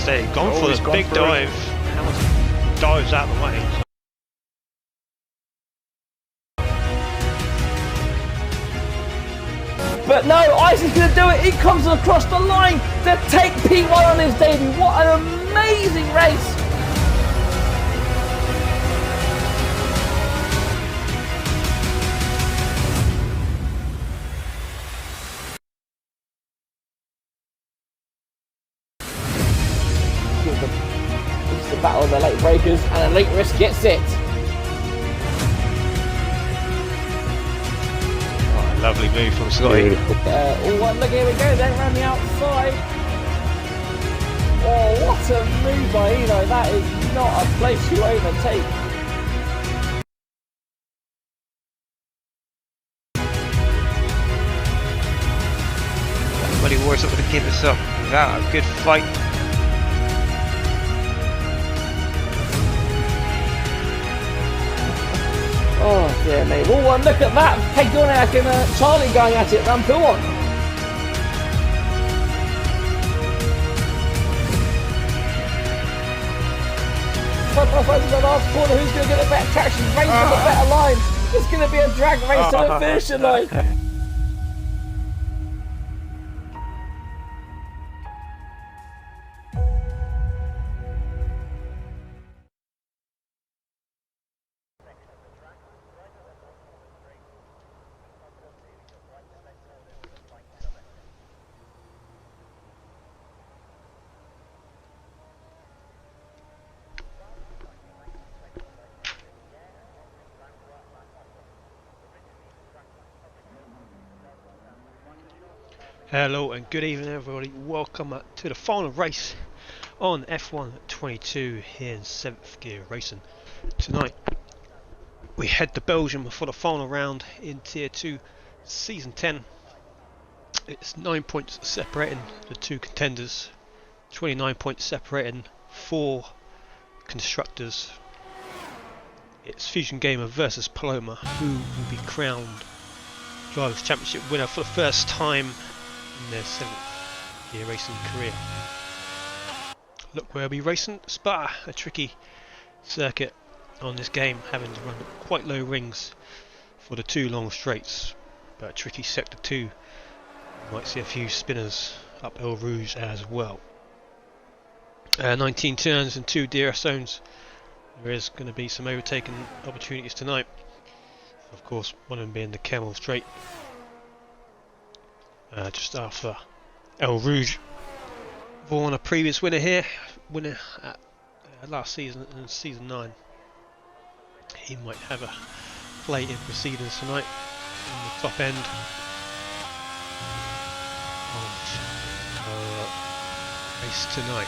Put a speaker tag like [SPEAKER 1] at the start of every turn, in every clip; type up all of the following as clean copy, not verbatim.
[SPEAKER 1] say, gone for this big dive. Hamilton dives out of the way.
[SPEAKER 2] But no, Isaac's going to do it. He comes across the line to take P1 on his debut. What an amazing race. It's the battle of the late breakers, and a late risk gets it.
[SPEAKER 1] Lovely move from Scotty.
[SPEAKER 2] Look, here we go, then around the outside. Oh, what a move by Eno. That is not a place you overtake.
[SPEAKER 1] Buddy War's not going to give this up without a good fight.
[SPEAKER 2] Oh dear me. Oh, and look at that. Hey, Dornak and Charlie going at it. Ramp on. Front the last corner. Who's going to get the better traction? Race on the better line. It's going to be a drag race to the finishing line.
[SPEAKER 1] Hello and good evening everybody, welcome to the final race on F1 22 here in 7th Gear Racing. Tonight we head to Belgium for the final round in Tier 2 Season 10. It's 9 points separating the two contenders, 29 points separating 4 constructors. It's FusionGamer versus Paloma, who will be crowned Drivers' Championship winner for the first time in their 7th Gear Racing career. Look where we'll be racing, Spa, a tricky circuit on this game, having to run quite low rings for the 2 long straights, but a tricky sector 2. You might see a few spinners up El Rouge as well. 19 turns and 2 DRS zones. There is going to be some overtaking opportunities tonight, of course one of them being the Camel Straight. Just after El Rouge. Vaughan, a previous winner here, winner at last season in Season 9. He might have a play in proceedings tonight on the top end of race tonight.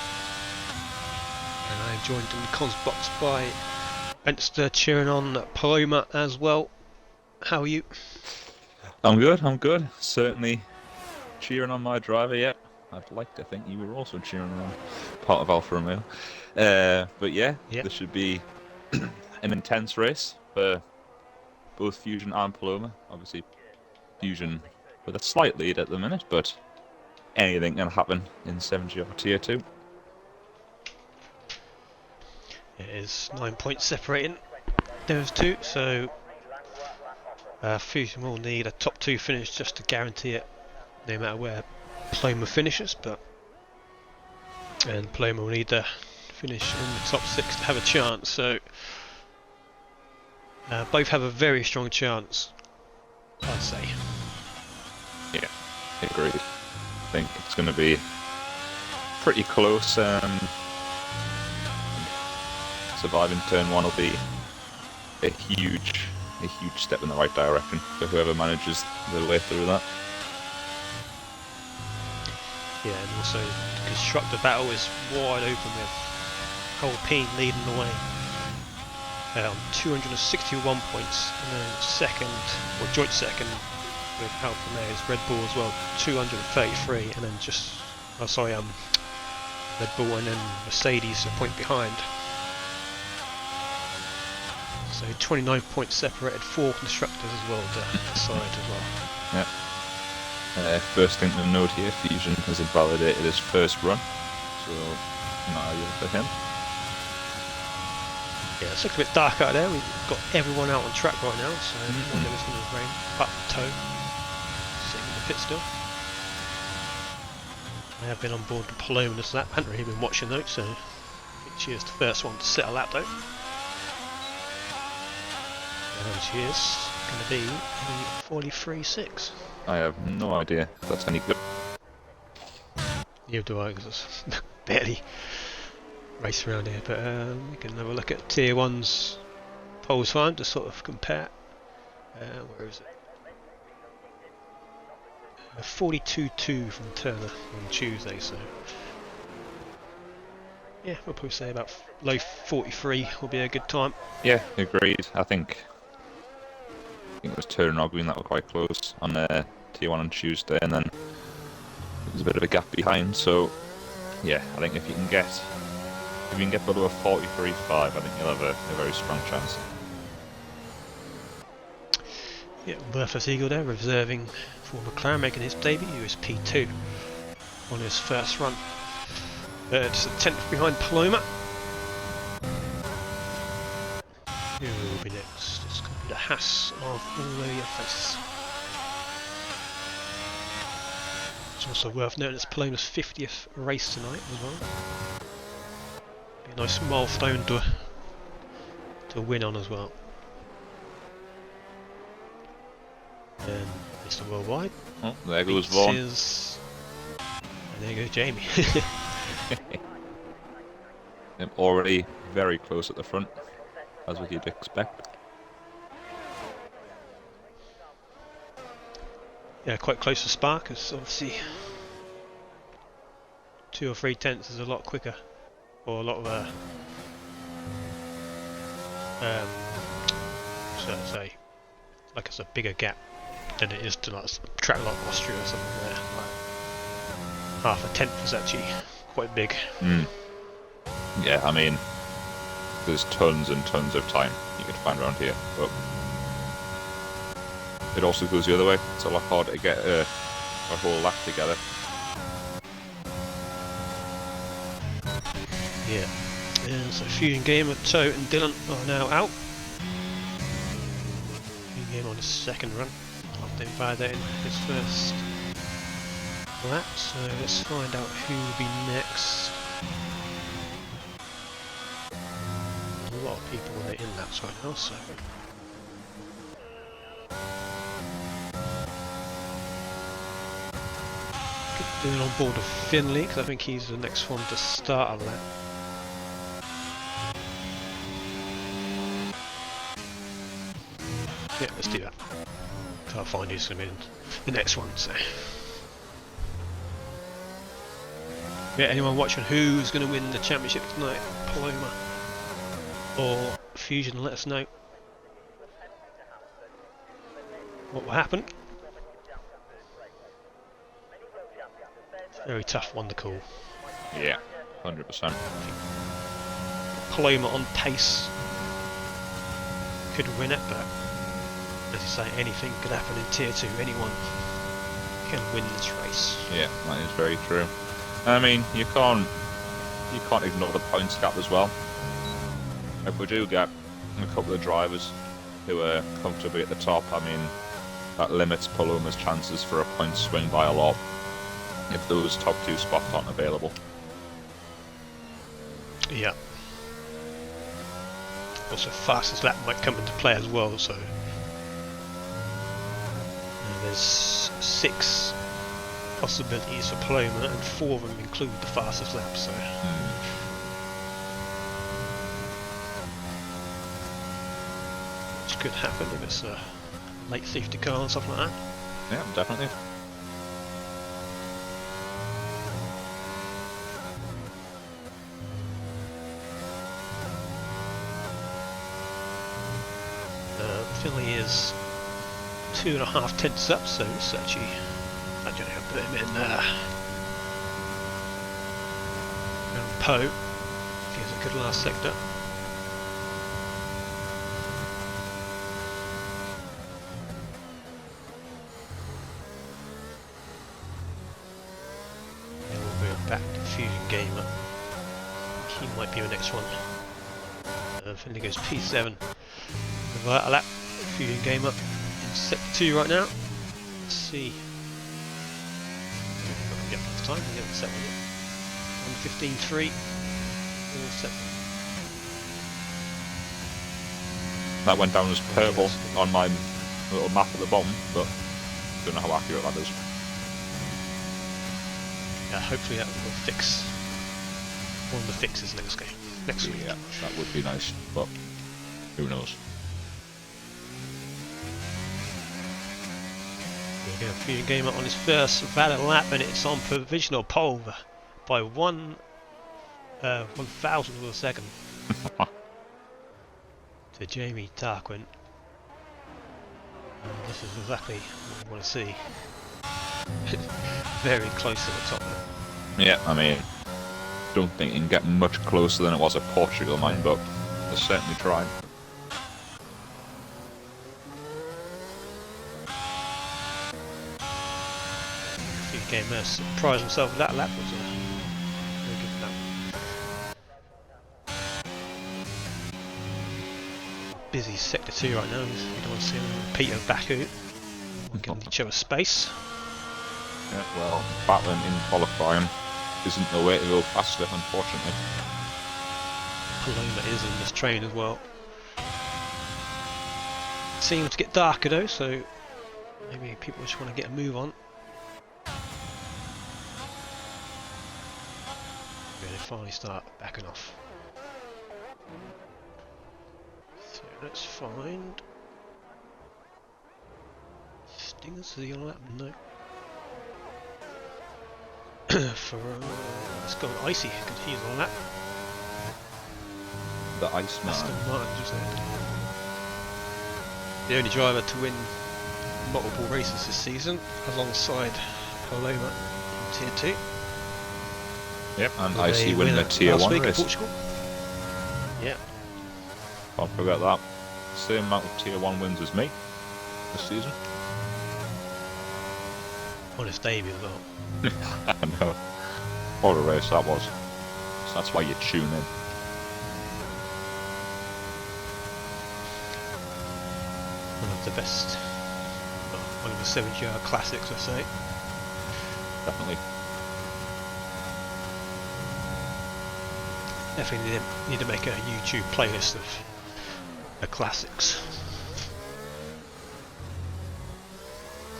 [SPEAKER 1] And I am joined in the comms box by Benster cheering on Paloma as well. How are you?
[SPEAKER 3] I'm good. Certainly cheering on my driver yet. I'd like to think you were also cheering on part of Alfa Romeo. But yeah, this should be an intense race for both Fusion and Paloma. Obviously Fusion with a slight lead at the minute, but anything can happen in 7GR Tier 2.
[SPEAKER 1] It is 9 points separating those two, so Fusion will need a top 2 finish just to guarantee it, no matter where Paloma finishes. And Paloma will need to finish in the top 6 to have a chance, so both have a very strong chance, I'd say.
[SPEAKER 3] Yeah, agreed. I think it's going to be pretty close. Surviving turn 1 will be a huge step in the right direction for whoever manages their way through that.
[SPEAKER 1] Yeah, and also the constructor battle is wide open with Alpine leading the way on 261 points, and then second, or joint second with Alfa Romeo's Red Bull as well, 233, and then Red Bull and then Mercedes a point behind. So 29 points separated, 4 constructors as well to decide as well.
[SPEAKER 3] Yeah. First thing to note here, Fusion has invalidated his first run, so not ideal for him.
[SPEAKER 1] Yeah, it's looking a bit dark out there. We've got everyone out on track right now, so not going to rain. Up toe, sitting in the pit still. I have been on board the Paloma this lap. I hadn't really been watching though, so I think she is the first one to set a lap though. And she is going to be a 43.6.
[SPEAKER 3] I have no idea if that's any good.
[SPEAKER 1] Neither do I, because I barely race around here. But we can have a look at Tier 1's poles time to sort of compare. Where is it? 42.2 from Turner on Tuesday, so yeah, we'll probably say about low 43 will be a good time.
[SPEAKER 3] Yeah, agreed. I think it was Turner and Ogwin that were quite close on T1 on Tuesday, and then there's a bit of a gap behind. So yeah, I think if you can get below a 43.5, I think you'll have a very strong chance.
[SPEAKER 1] Yeah, Worthless Eagle there, reserving for McLaren, making his debut. He was P2 on his first run. Just a 10th behind Paloma. Who will be next? It's going to be the Haas of all over your face. It's also worth noting it's Paloma's 50th race tonight as well. Be a nice milestone to win on as well. And Mr. Worldwide.
[SPEAKER 3] Oh, there goes Vaughan.
[SPEAKER 1] And there goes Jamie.
[SPEAKER 3] Already very close at the front, as we could expect.
[SPEAKER 1] Yeah, quite close to Spa, because obviously 2 or 3 tenths is a lot quicker, or a lot of should I say, like it's a bigger gap than it is to like a track like Austria or something there. Like half a tenth is actually quite big.
[SPEAKER 3] Yeah, I mean, there's tons and tons of time you can find around here, but it also goes the other way. It's a lot harder to get a whole lap together.
[SPEAKER 1] Yeah. And so FusionGamer, Toe and Dylan are now out. FusionGamer on his second run after invalidating his first lap. So let's find out who will be next. A lot of people in laps right now, so Dylan on board of Finley, because I think he's the next one to start a lap. Yeah, let's do that. Can't find who's going to be in the next one, so. Yeah, anyone watching who's going to win the championship tonight? Paloma or Fusion, let us know what will happen. It's a very tough one to call.
[SPEAKER 3] Yeah, 100%.
[SPEAKER 1] Paloma on pace could win it, but as you say, anything could happen in Tier 2. Anyone can win this race.
[SPEAKER 3] Yeah, that is very true. I mean, you can't ignore the points gap as well. If we do get a couple of drivers who are comfortably at the top, I mean, that limits Paloma's chances for a point swing by a lot if those top 2 spots aren't available.
[SPEAKER 1] Yeah. Also, fastest lap might come into play as well, so there's 6 possibilities for Paloma, and 4 of them include the fastest lap, so which could happen if it's a late safety car and stuff like that.
[SPEAKER 3] Yeah, definitely.
[SPEAKER 1] Finley is 2.5 tenths up, so it's actually I don't know how to put him in Poe. He has a good last sector. Then we'll go back to FusionGamer. he might be the next one. Finley goes P7. About a lap. FusionGamer in sector 2 right now. Let's see. Yep, it's time. We haven't set one yet. 1:15.3.
[SPEAKER 3] That went down as purple on my little map at the bottom, but don't know how accurate that is.
[SPEAKER 1] Yeah, hopefully that will fix one of the fixes next game. Next week.
[SPEAKER 3] Yeah, that would be nice, but who knows?
[SPEAKER 1] We're going to FusionGamer on his first valid lap, and it's on provisional pole by 1,000th of a second to Jamie Tarquin. This is exactly what we want to see. Very close to the top there.
[SPEAKER 3] Yeah, I mean, don't think it can get much closer than it was at Portugal, mind, but they're certainly trying.
[SPEAKER 1] FusionGamer surprised himself with that lap. Was a very good lap. Busy sector 2 right now. We don't want to see Peter Baku giving each other space.
[SPEAKER 3] Yeah, well, battling in qualifying isn't the way to go faster, unfortunately.
[SPEAKER 1] Paloma is in this train as well. Seems to get darker though, so maybe people just want to get a move on. They finally start backing off. So let's find Stingers. Is he on that? No. For let's go Icy, because he's on that.
[SPEAKER 3] The Iceman.
[SPEAKER 1] The only driver to win multiple races this season, alongside Paloma in Tier 2.
[SPEAKER 3] Yep, and Icy winning a Tier 1 race.
[SPEAKER 1] Portugal. Yeah.
[SPEAKER 3] Can't forget that. Same amount of Tier 1 wins as me this season.
[SPEAKER 1] On his debut as well.
[SPEAKER 3] I know. What a race that was. So that's why you tune in.
[SPEAKER 1] One of the best, well, one of the 7GR classics, I say.
[SPEAKER 3] Definitely.
[SPEAKER 1] Definitely need to make a YouTube playlist of the classics.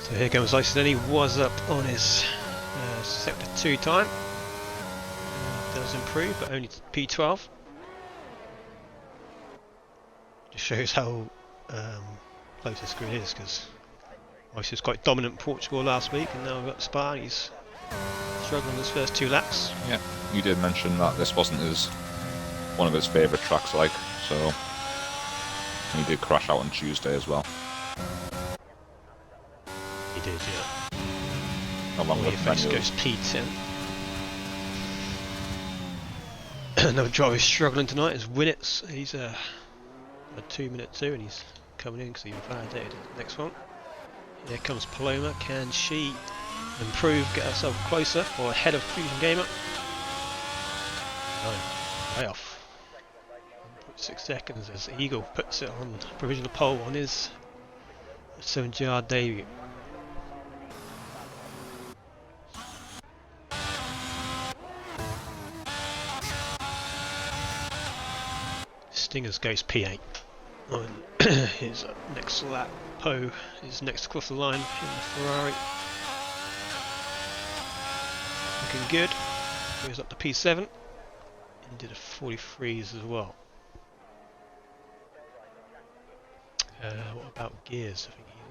[SPEAKER 1] So here comes Ice, then he was up on his sector 2 time. Does improve, but only to P12. Just shows how close this grid is, because Ice was quite dominant in Portugal last week, and now we've got Spa. He's struggling in his first 2 laps.
[SPEAKER 3] Yeah, you did mention that this wasn't one of his favourite tracks, like, so he did crash out on Tuesday as well.
[SPEAKER 1] He did, yeah.
[SPEAKER 3] Along with
[SPEAKER 1] Face goes P10. Another driver struggling tonight is Winnets. He's a 2-minute 2, and he's coming in because he validated the next one. Here comes Paloma. Can she improve, get herself closer or ahead of FusionGamer? No, way off. 1.6 seconds as Eagle puts it on provisional pole on his 7GR debut. Stingers goes P8 on his next lap. Poe is next across the line in the Ferrari. Looking good. Goes up to P7 and did a 43s as well. What about Gears? I think he's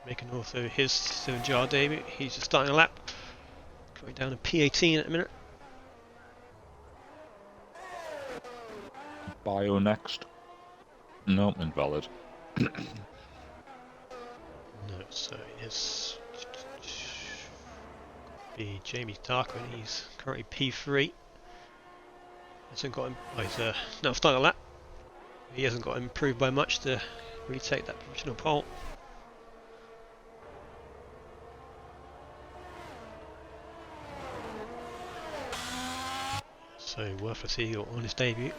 [SPEAKER 1] making also his 7GR debut. He's just starting a lap. Going down to P18 at a minute.
[SPEAKER 3] Bio next. No, invalid.
[SPEAKER 1] No, so it's be Jamie Tarquin. He's currently P3. Hasn't got him. Oh, he's now starting a lap. He hasn't got improved by much to retake that provisional pole. So So worthless eagle on his debut.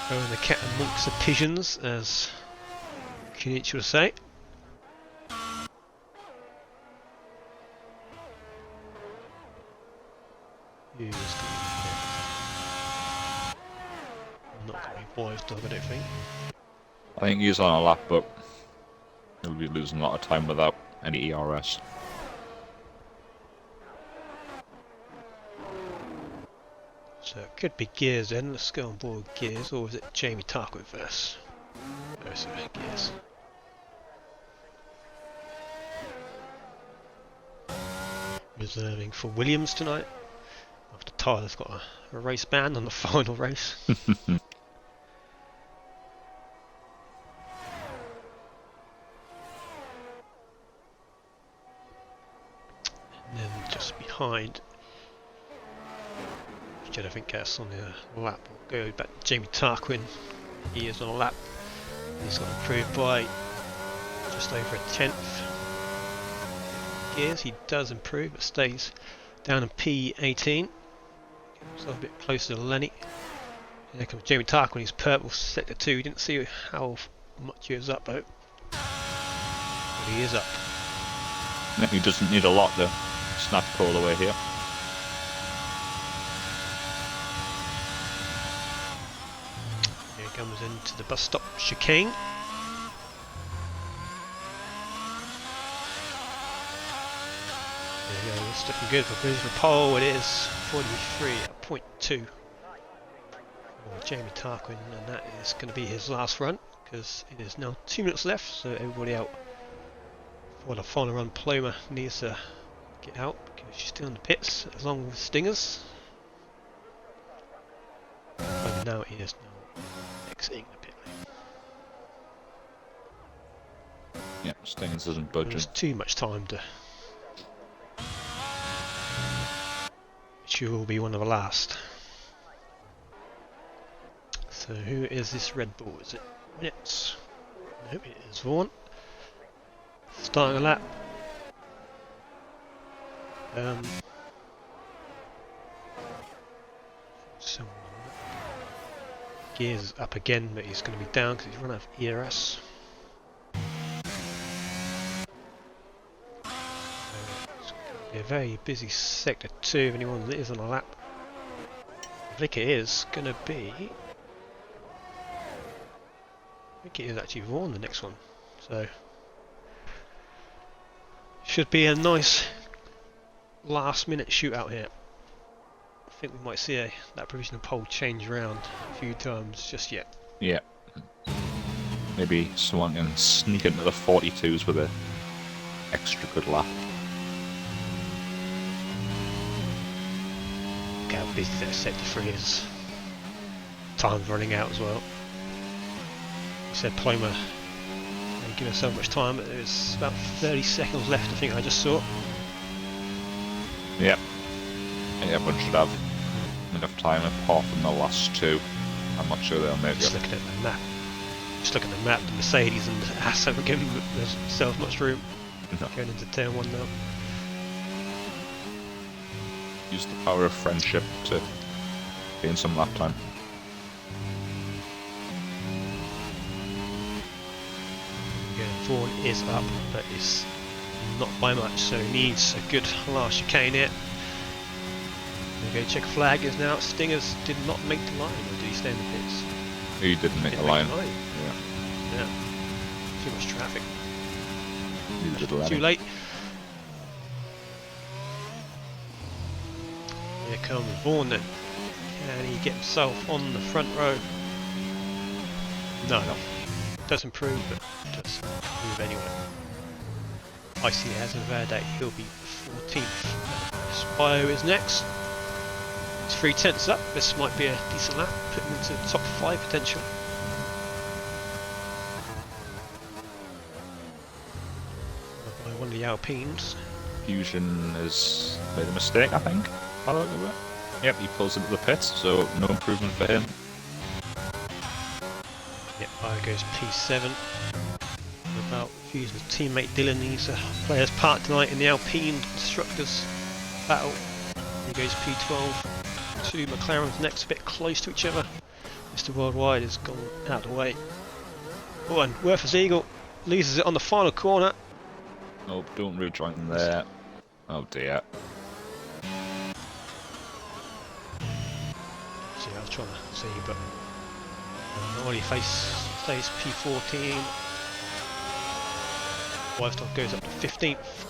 [SPEAKER 1] Throwing the cat amongst the pigeons, as Kunichi would say. Who's not going to be Boy's dog, I don't think.
[SPEAKER 3] I think he's on a lap, but he'll be losing a lot of time without any ERS.
[SPEAKER 1] So it could be Gears then. Let's go on board Gears, or is it Jamie Tarquin first? No, so Gears. Reserving for Williams tonight, after Tyler's got a race ban on the final race. And then just behind, which I don't think gets on the lap. We'll go back to Jamie Tarquin. He is on a lap. He's got improved by just over a tenth. Gears, he does improve, but stays down in P18. So a bit closer to Lenny. And there comes Jamie Tarquin, he's purple, sector 2. He didn't see how much he was up though. But he is up.
[SPEAKER 3] He doesn't need a lot to snap all the way here.
[SPEAKER 1] Here he comes into the bus stop chicane. There you go, it's looking good for Brisbane pole. It is 43 at 0.2 for Jamie Tarquin, and that is going to be his last run because it is now 2 minutes left. So everybody out for the final run. Paloma needs to get out because she's still in the pits along with Stingers. And now he is now exiting the pit lane.
[SPEAKER 3] Yeah, Stingers isn't budging.
[SPEAKER 1] There's too much time to. She will be one of the last. So who is this Red Bull? Is it Minutes? No, it is Vaughan. Starting a lap. Gears is up again, but he's going to be down because he's run out of ERS. A very busy sector 2 if anyone is on a lap. I think it is going to be. I think it is actually Vaughan the next one. So should be a nice last minute shootout here. I think we might see that provisional pole change around a few times just yet.
[SPEAKER 3] Yeah. Maybe someone can sneak into the 42s with an extra good lap.
[SPEAKER 1] How busy that sector 3 is. Time's running out as well. I said Paloma didn't give herself much time, but there's about 30 seconds left, I think I just saw.
[SPEAKER 3] Yep. Yeah, everyone should have enough time apart from the last two. I'm not sure they'll make it.
[SPEAKER 1] Just looking at the map. Just looking at the map, the Mercedes and the Haas haven't given themselves much room.
[SPEAKER 3] No.
[SPEAKER 1] Going into turn 1 now.
[SPEAKER 3] Use the power of friendship to gain some lap time.
[SPEAKER 1] Yeah, Vaughan is up, but it's not by much, so he needs a good last chicane here. There we go, check flag is now. Stingers did not make the line, or did he stay in the pits?
[SPEAKER 3] He didn't make the line. Yeah.
[SPEAKER 1] Too much traffic.
[SPEAKER 3] Too
[SPEAKER 1] late. Here comes Vaughan then. Can he get himself on the front row? No. Does improve, but does move anyway. I see it as a Verde. He'll be 14th. Spio is next. It's 3/10 up. This might be a decent lap. Put him into the top 5 potential. By one of the Alpines.
[SPEAKER 3] Fusion has made a mistake, I think. Yep, he pulls into the pits, so no improvement for him.
[SPEAKER 1] Yep, Bio goes P7. About Fusion's teammate Dylan needs to play his part tonight in the Alpine Constructors battle. He goes P12. two McLarens next, a bit close to each other. Mr. Worldwide has gone out of the way. Oh, and Worthless Eagle loses it on the final corner.
[SPEAKER 3] Oh, don't rejoin there. Oh dear.
[SPEAKER 1] See, I was trying to see, but only stays P14. Livestock goes up to 15th.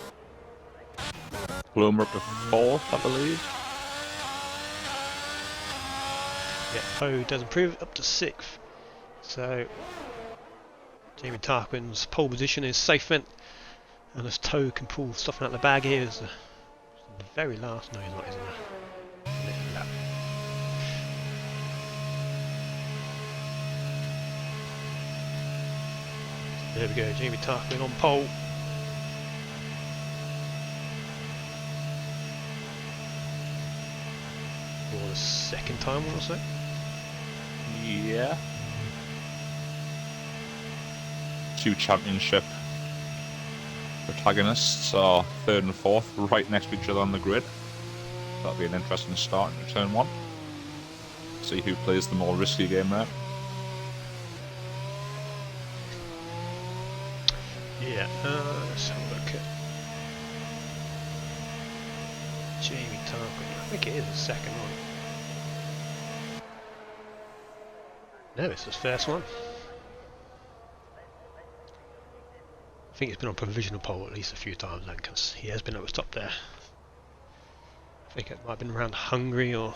[SPEAKER 3] Paloma up to 4th, I believe.
[SPEAKER 1] Yeah, Poe does improve up to 6th. So Jamie Tarquin's pole position is safe then. Unless Toe can pull stuff out of the bag here. Is the very last. No, he's not, isn't he? No. There we go, Jamie Tarquin on pole. For the second time, I want to say.
[SPEAKER 3] Yeah. 2 championship protagonists are 3rd and 4th, right next to each other on the grid. That'll be an interesting start in turn 1. See who plays the more risky game there.
[SPEAKER 1] Yeah, let's have a look at Jamie Tarquin. I think it is the second one. No, it's his first one. I think he's been on provisional pole at least a few times then, because he has been at the top there. I think it might have been around Hungary or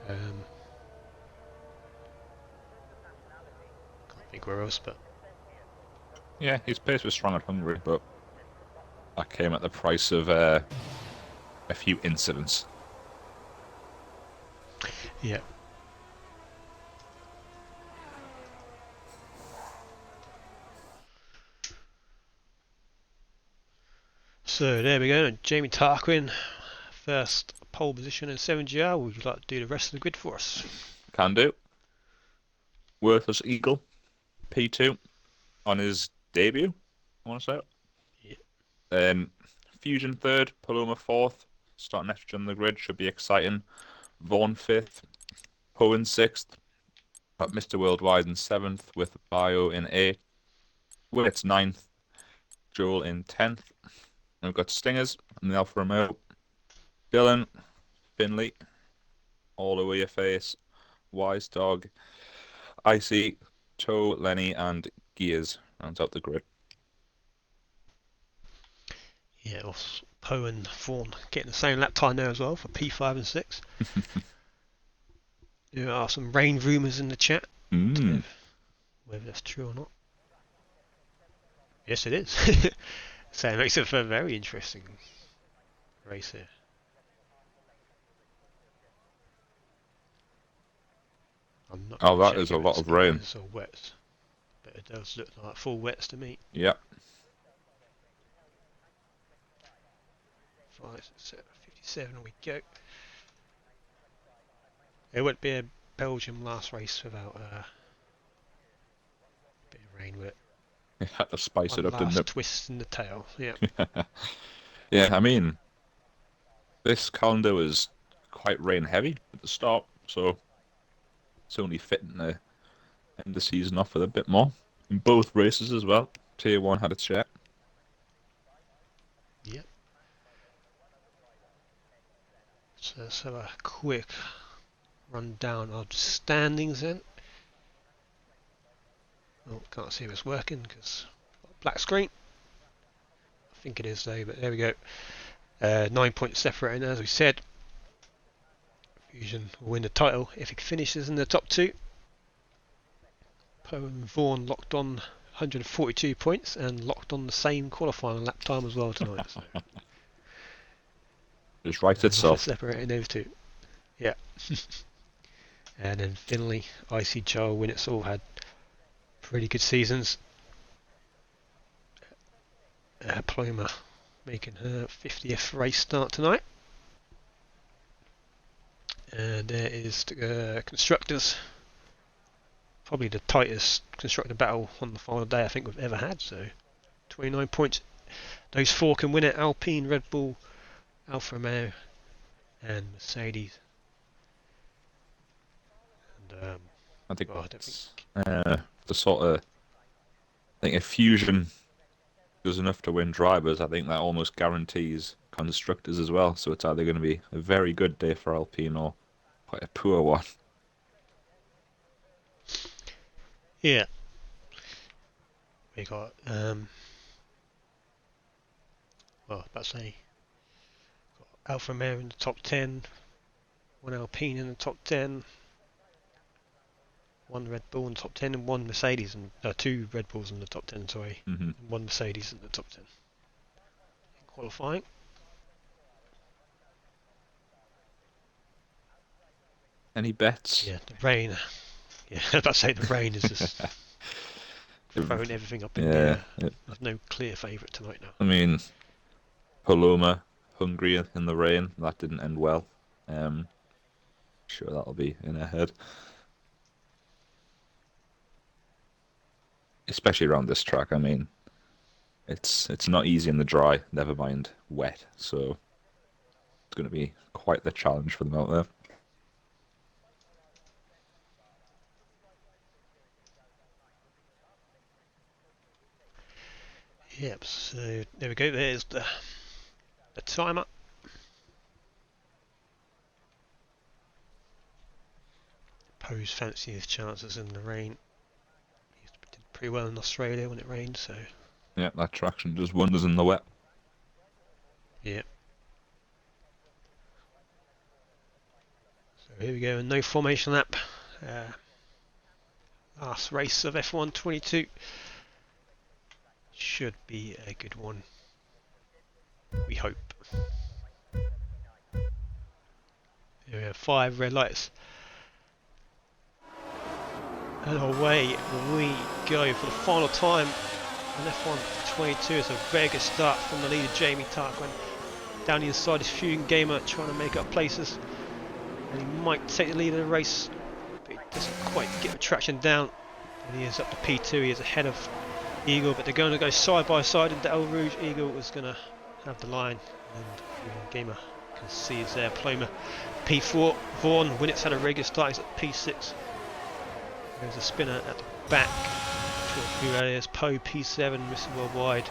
[SPEAKER 1] can't think where else, but
[SPEAKER 3] Yeah, his pace was strong at Hungary, but that came at the price of a few incidents.
[SPEAKER 1] yeah. So there we go, Jamie Tarquin, first pole position in 7GR. Would you like to do the rest of the grid for us?
[SPEAKER 3] Can do. Worthless Eagle, P2, on his debut, I want to say.
[SPEAKER 1] Yeah.
[SPEAKER 3] Fusion 3rd, Paloma 4th, starting next on the grid, should be exciting. Vaughn 5th, Poe in 6th, got Mr. Worldwide in 7th, with Bio in 8th, Witt's 9th, Joel in 10th. And we've got Stingers and the Alfa Romeo, Dylan, Finley, all over your face, Wise Dog, Icy, Toe, Lenny, and Gears rounds out the grid.
[SPEAKER 1] Yeah, Poe and Vaughan getting the same lap time there as well for P5 and 6. There are some rain rumours in the chat. Whether that's true or not. Yes, it is. So it makes it for a very interesting race here. I'm not
[SPEAKER 3] that is a lot of rain.
[SPEAKER 1] It's all wet, but it does look like full wets to me.
[SPEAKER 3] Yeah.
[SPEAKER 1] 57 we go. It would be a Belgium last race without a bit of rain with it.
[SPEAKER 3] It had to spice it up, didn't it?
[SPEAKER 1] Twist in the tail, yeah.
[SPEAKER 3] Yeah, I mean, this calendar was quite rain heavy at the start, so it's only fitting to end the season off with a bit more. In both races as well, Tier 1 had its share.
[SPEAKER 1] Yep. So let's have a quick rundown of standings then. Oh, can't see if it's working because black screen. I think it is though, but there we go. 9 points separating, as we said. Fusion will win the title if he finishes in the top 2. Poe and Vaughan locked on 142 points and locked on the same qualifying lap time as well tonight. So.
[SPEAKER 3] Just writes itself.
[SPEAKER 1] Separating those two. Yeah. And then Finley, Icy Joe, Winnets all had pretty good seasons. Paloma making her 50th race start tonight. And there is the constructors. Probably the tightest constructor battle on the final day I think we've ever had. So 29 points. Those 4 can win it. Alpine, Red Bull, Alfa Romeo and Mercedes. And
[SPEAKER 3] I think
[SPEAKER 1] well, I don't
[SPEAKER 3] that's
[SPEAKER 1] think.
[SPEAKER 3] the sort of. I think if Fusion does enough to win drivers, I think that almost guarantees constructors as well. So it's either going to be a very good day for Alpine or quite a poor one.
[SPEAKER 1] Yeah, we got well, about to say, got Alfa Romeo in the top 10, one Alpine in the top 10, one Red Bull in the top 10, and one Mercedes, and two Red Bulls in the top 10. Sorry,
[SPEAKER 3] Mm-hmm.
[SPEAKER 1] and one Mercedes in the top 10 in qualifying.
[SPEAKER 3] Any bets?
[SPEAKER 1] Yeah, the rain. Yeah, I was about to say the rain is just throwing everything up in the air. There's no clear favourite tonight now.
[SPEAKER 3] I mean, Paloma, Hungary in the rain. That didn't end well. Sure, that'll be in her head. Especially around this track. I mean, it's not easy in the dry. Never mind wet. So it's going to be quite the challenge for them out there.
[SPEAKER 1] Yep. So there we go. There's the timer. Pose fancy his chances in the rain. He did pretty well in Australia when it rained, so.
[SPEAKER 3] Yeah, that traction does wonders in the wet.
[SPEAKER 1] Yeah. So here we go, no formation lap. Last race of F1 22. Should be a good one. We hope. Here we have 5 red lights. And away we go for the final time on F1 22. It's a very good start from the leader Jamie Tarquin. Down the inside is FusionGamer trying to make up places. And he might take the lead of the race, but he doesn't quite get the traction down. And he is up to P2, he is ahead of Eagle, but they're going to go side by side into El Rouge. Eagle is going to have the line, and FusionGamer can see is there. Paloma P4, Vaughan, Winnett's had a regular start, he's at P6. There's a spinner at the back. There's Poe P7, Mr. Worldwide.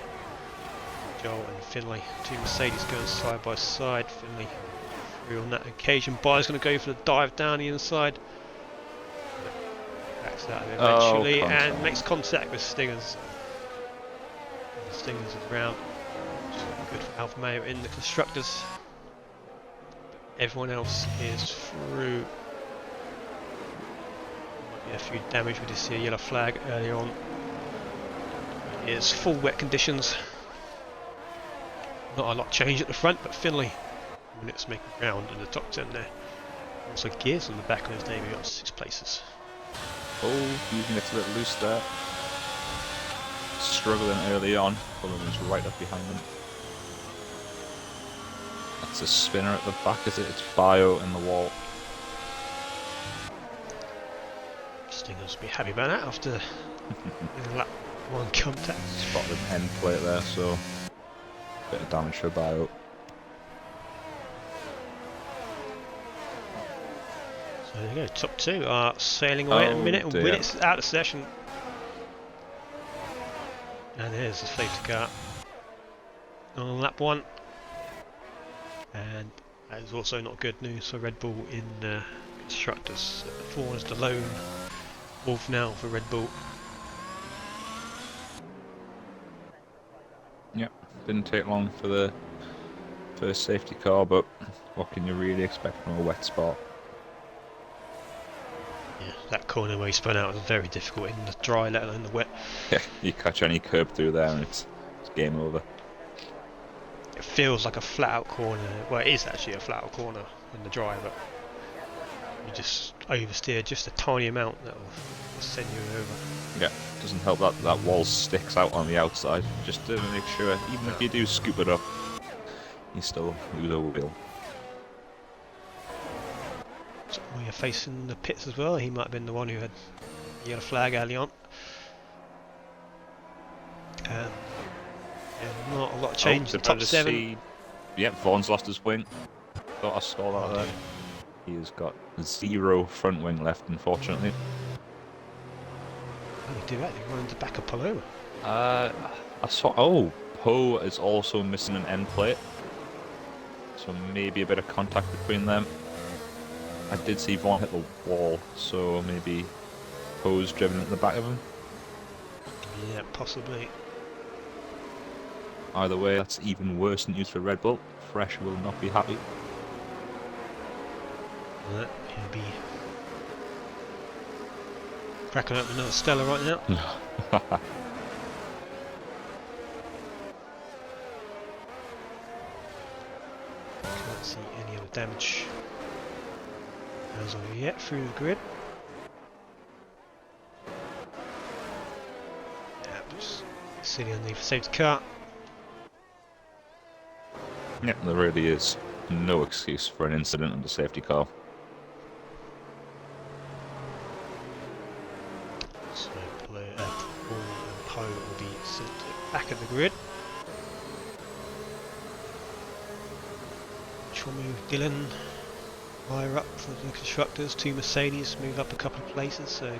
[SPEAKER 1] Joel and Finlay, two Mercedes going side by side. Finlay through on that occasion. Byers going to go for the dive down the inside. Backs out of it eventually and makes contact with Stingers. And Stingers is round. Good for Alfa Romeo in the constructors. Everyone else is through. Might be a few damage. We just see a yellow flag earlier on. It is full wet conditions. Not a lot change at the front, but Finlay, when it's making ground in the top 10 there. Also Gears on the back of his name, he got 6 places.
[SPEAKER 3] Oh, using it a little loose there. Struggling early on, Fulham's right up behind them. That's a spinner at the back, is it? It's Bio in the wall.
[SPEAKER 1] Stingers will be happy about that after lap 1 contact.
[SPEAKER 3] Spotted an end plate there, so bit of damage for Bio.
[SPEAKER 1] So there you go, top 2 are sailing away at a minute, and Winnett's out of session. And there's the safety car on lap 1. And that is also not good news for Red Bull in constructors. Vaughan is the lone wolf now for Red Bull.
[SPEAKER 3] Yep, didn't take long for the first safety car, but what can you really expect from a wet spot?
[SPEAKER 1] Yeah, that corner where he spun out was very difficult in the dry, let alone the wet.
[SPEAKER 3] Yeah, you catch any curb through there and it's game over.
[SPEAKER 1] It feels like a flat out corner. Well, it is actually a flat out corner in the dry, but you just oversteer just a tiny amount that will send you over.
[SPEAKER 3] Yeah, doesn't help that that wall sticks out on the outside, just to make sure, even if you do scoop it up, you still lose a wheel.
[SPEAKER 1] So we are facing the pits as well. He might have been the one who had the yellow flag early on. Yeah, not a lot of change. The top 7.
[SPEAKER 3] Yep, Vaughan's lost his wing. Thought I saw that there. He has got 0 front wing left, unfortunately.
[SPEAKER 1] How do you do that? You run into the back of Paloma.
[SPEAKER 3] I saw. Oh, Poe is also missing an end plate. So maybe a bit of contact between them. I did see Vaughn hit the wall, so maybe Poe's driven at the back of him.
[SPEAKER 1] Yeah, possibly.
[SPEAKER 3] Either way, that's even worse news for Red Bull. Fresh will not be happy.
[SPEAKER 1] He'll be cracking up another Stella right now. Can't see any other damage as of yet through the grid. Yeah, just sitting underneath the safety car.
[SPEAKER 3] Yeah, there really is no excuse for an incident on the safety car.
[SPEAKER 1] So Paul and Poe will be sent to the back of the grid. Which will move Dylan higher up for the constructors. 2 Mercedes move up a couple of places, so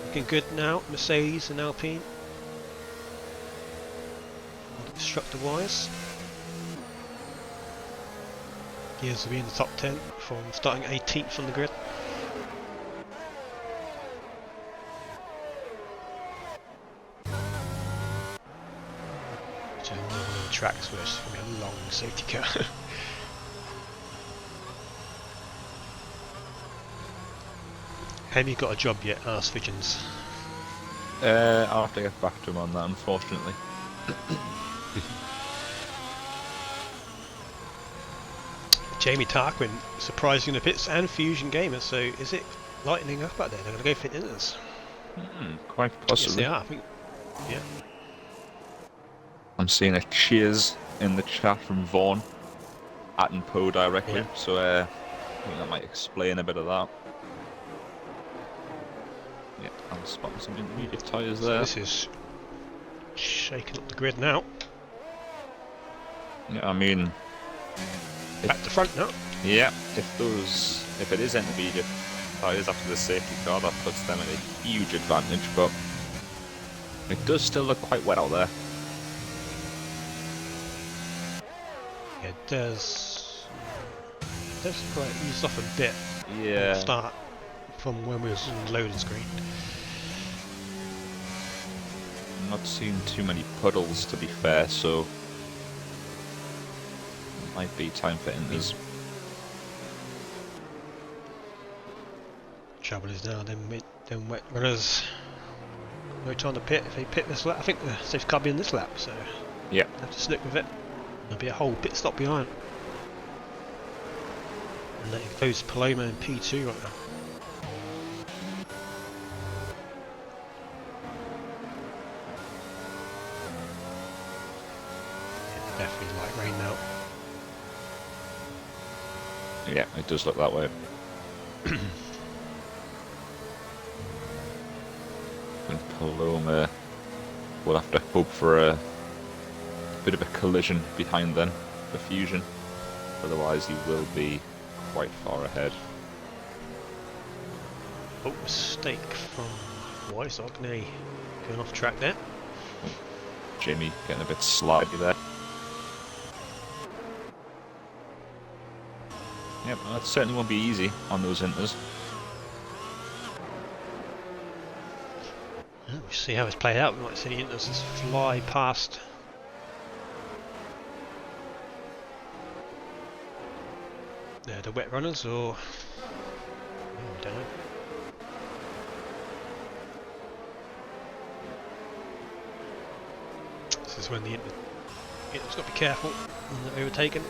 [SPEAKER 1] looking good now, Mercedes and Alpine. Constructor wise. Gears will be in the top 10 from starting 18th on the grid. Which is another one of the tracks where it's going to be a long safety car. Have you got a job yet? Ask Visions.
[SPEAKER 3] I'll have to get back to him on that, unfortunately.
[SPEAKER 1] Jamie Tarquin surprising the pits and FusionGamer, so is it lightening up out there? They're going to go for inners.
[SPEAKER 3] Quite possibly.
[SPEAKER 1] Yes, they are, I think. Yeah.
[SPEAKER 3] I'm seeing a cheers in the chat from Vaughn, atting Poe directly,
[SPEAKER 1] Yeah.
[SPEAKER 3] so I think that might explain a bit of that. Yeah, I'm spotting some intermediate tyres
[SPEAKER 1] So
[SPEAKER 3] there.
[SPEAKER 1] this is shaking up the grid now.
[SPEAKER 3] Yeah, I mean,
[SPEAKER 1] Back to front now.
[SPEAKER 3] yeah, if it is intermediate tyres after the safety car, that puts them at a huge advantage, but it does still look quite wet out there.
[SPEAKER 1] Yeah, it does quite ease off a bit.
[SPEAKER 3] Yeah.
[SPEAKER 1] Start from when we was on the loading screen.
[SPEAKER 3] I'm not seeing too many puddles, to be fair, so it might be time for inters.
[SPEAKER 1] Trouble is now, them wet runners. No time to pit. If they pit this lap, I think the safety car will be in this lap, so
[SPEAKER 3] Yeah.
[SPEAKER 1] have to stick with it. There'll be a whole pit stop behind. And that includes Paloma and P2 right now. Yeah, definitely light rain now.
[SPEAKER 3] Yeah, it does look that way. And Paloma will have to hope for a bit of a collision behind then for Fusion. Otherwise he will be quite far ahead.
[SPEAKER 1] Oh, mistake from Weissog. Now going off track there.
[SPEAKER 3] Jimmy getting a bit slidey there. Yep, that certainly won't be easy on those inters.
[SPEAKER 1] We'll see how it's played out. We might see the inters just fly past. The wet runners, or I don't know. This is when the inter's got to be careful when they're overtaken.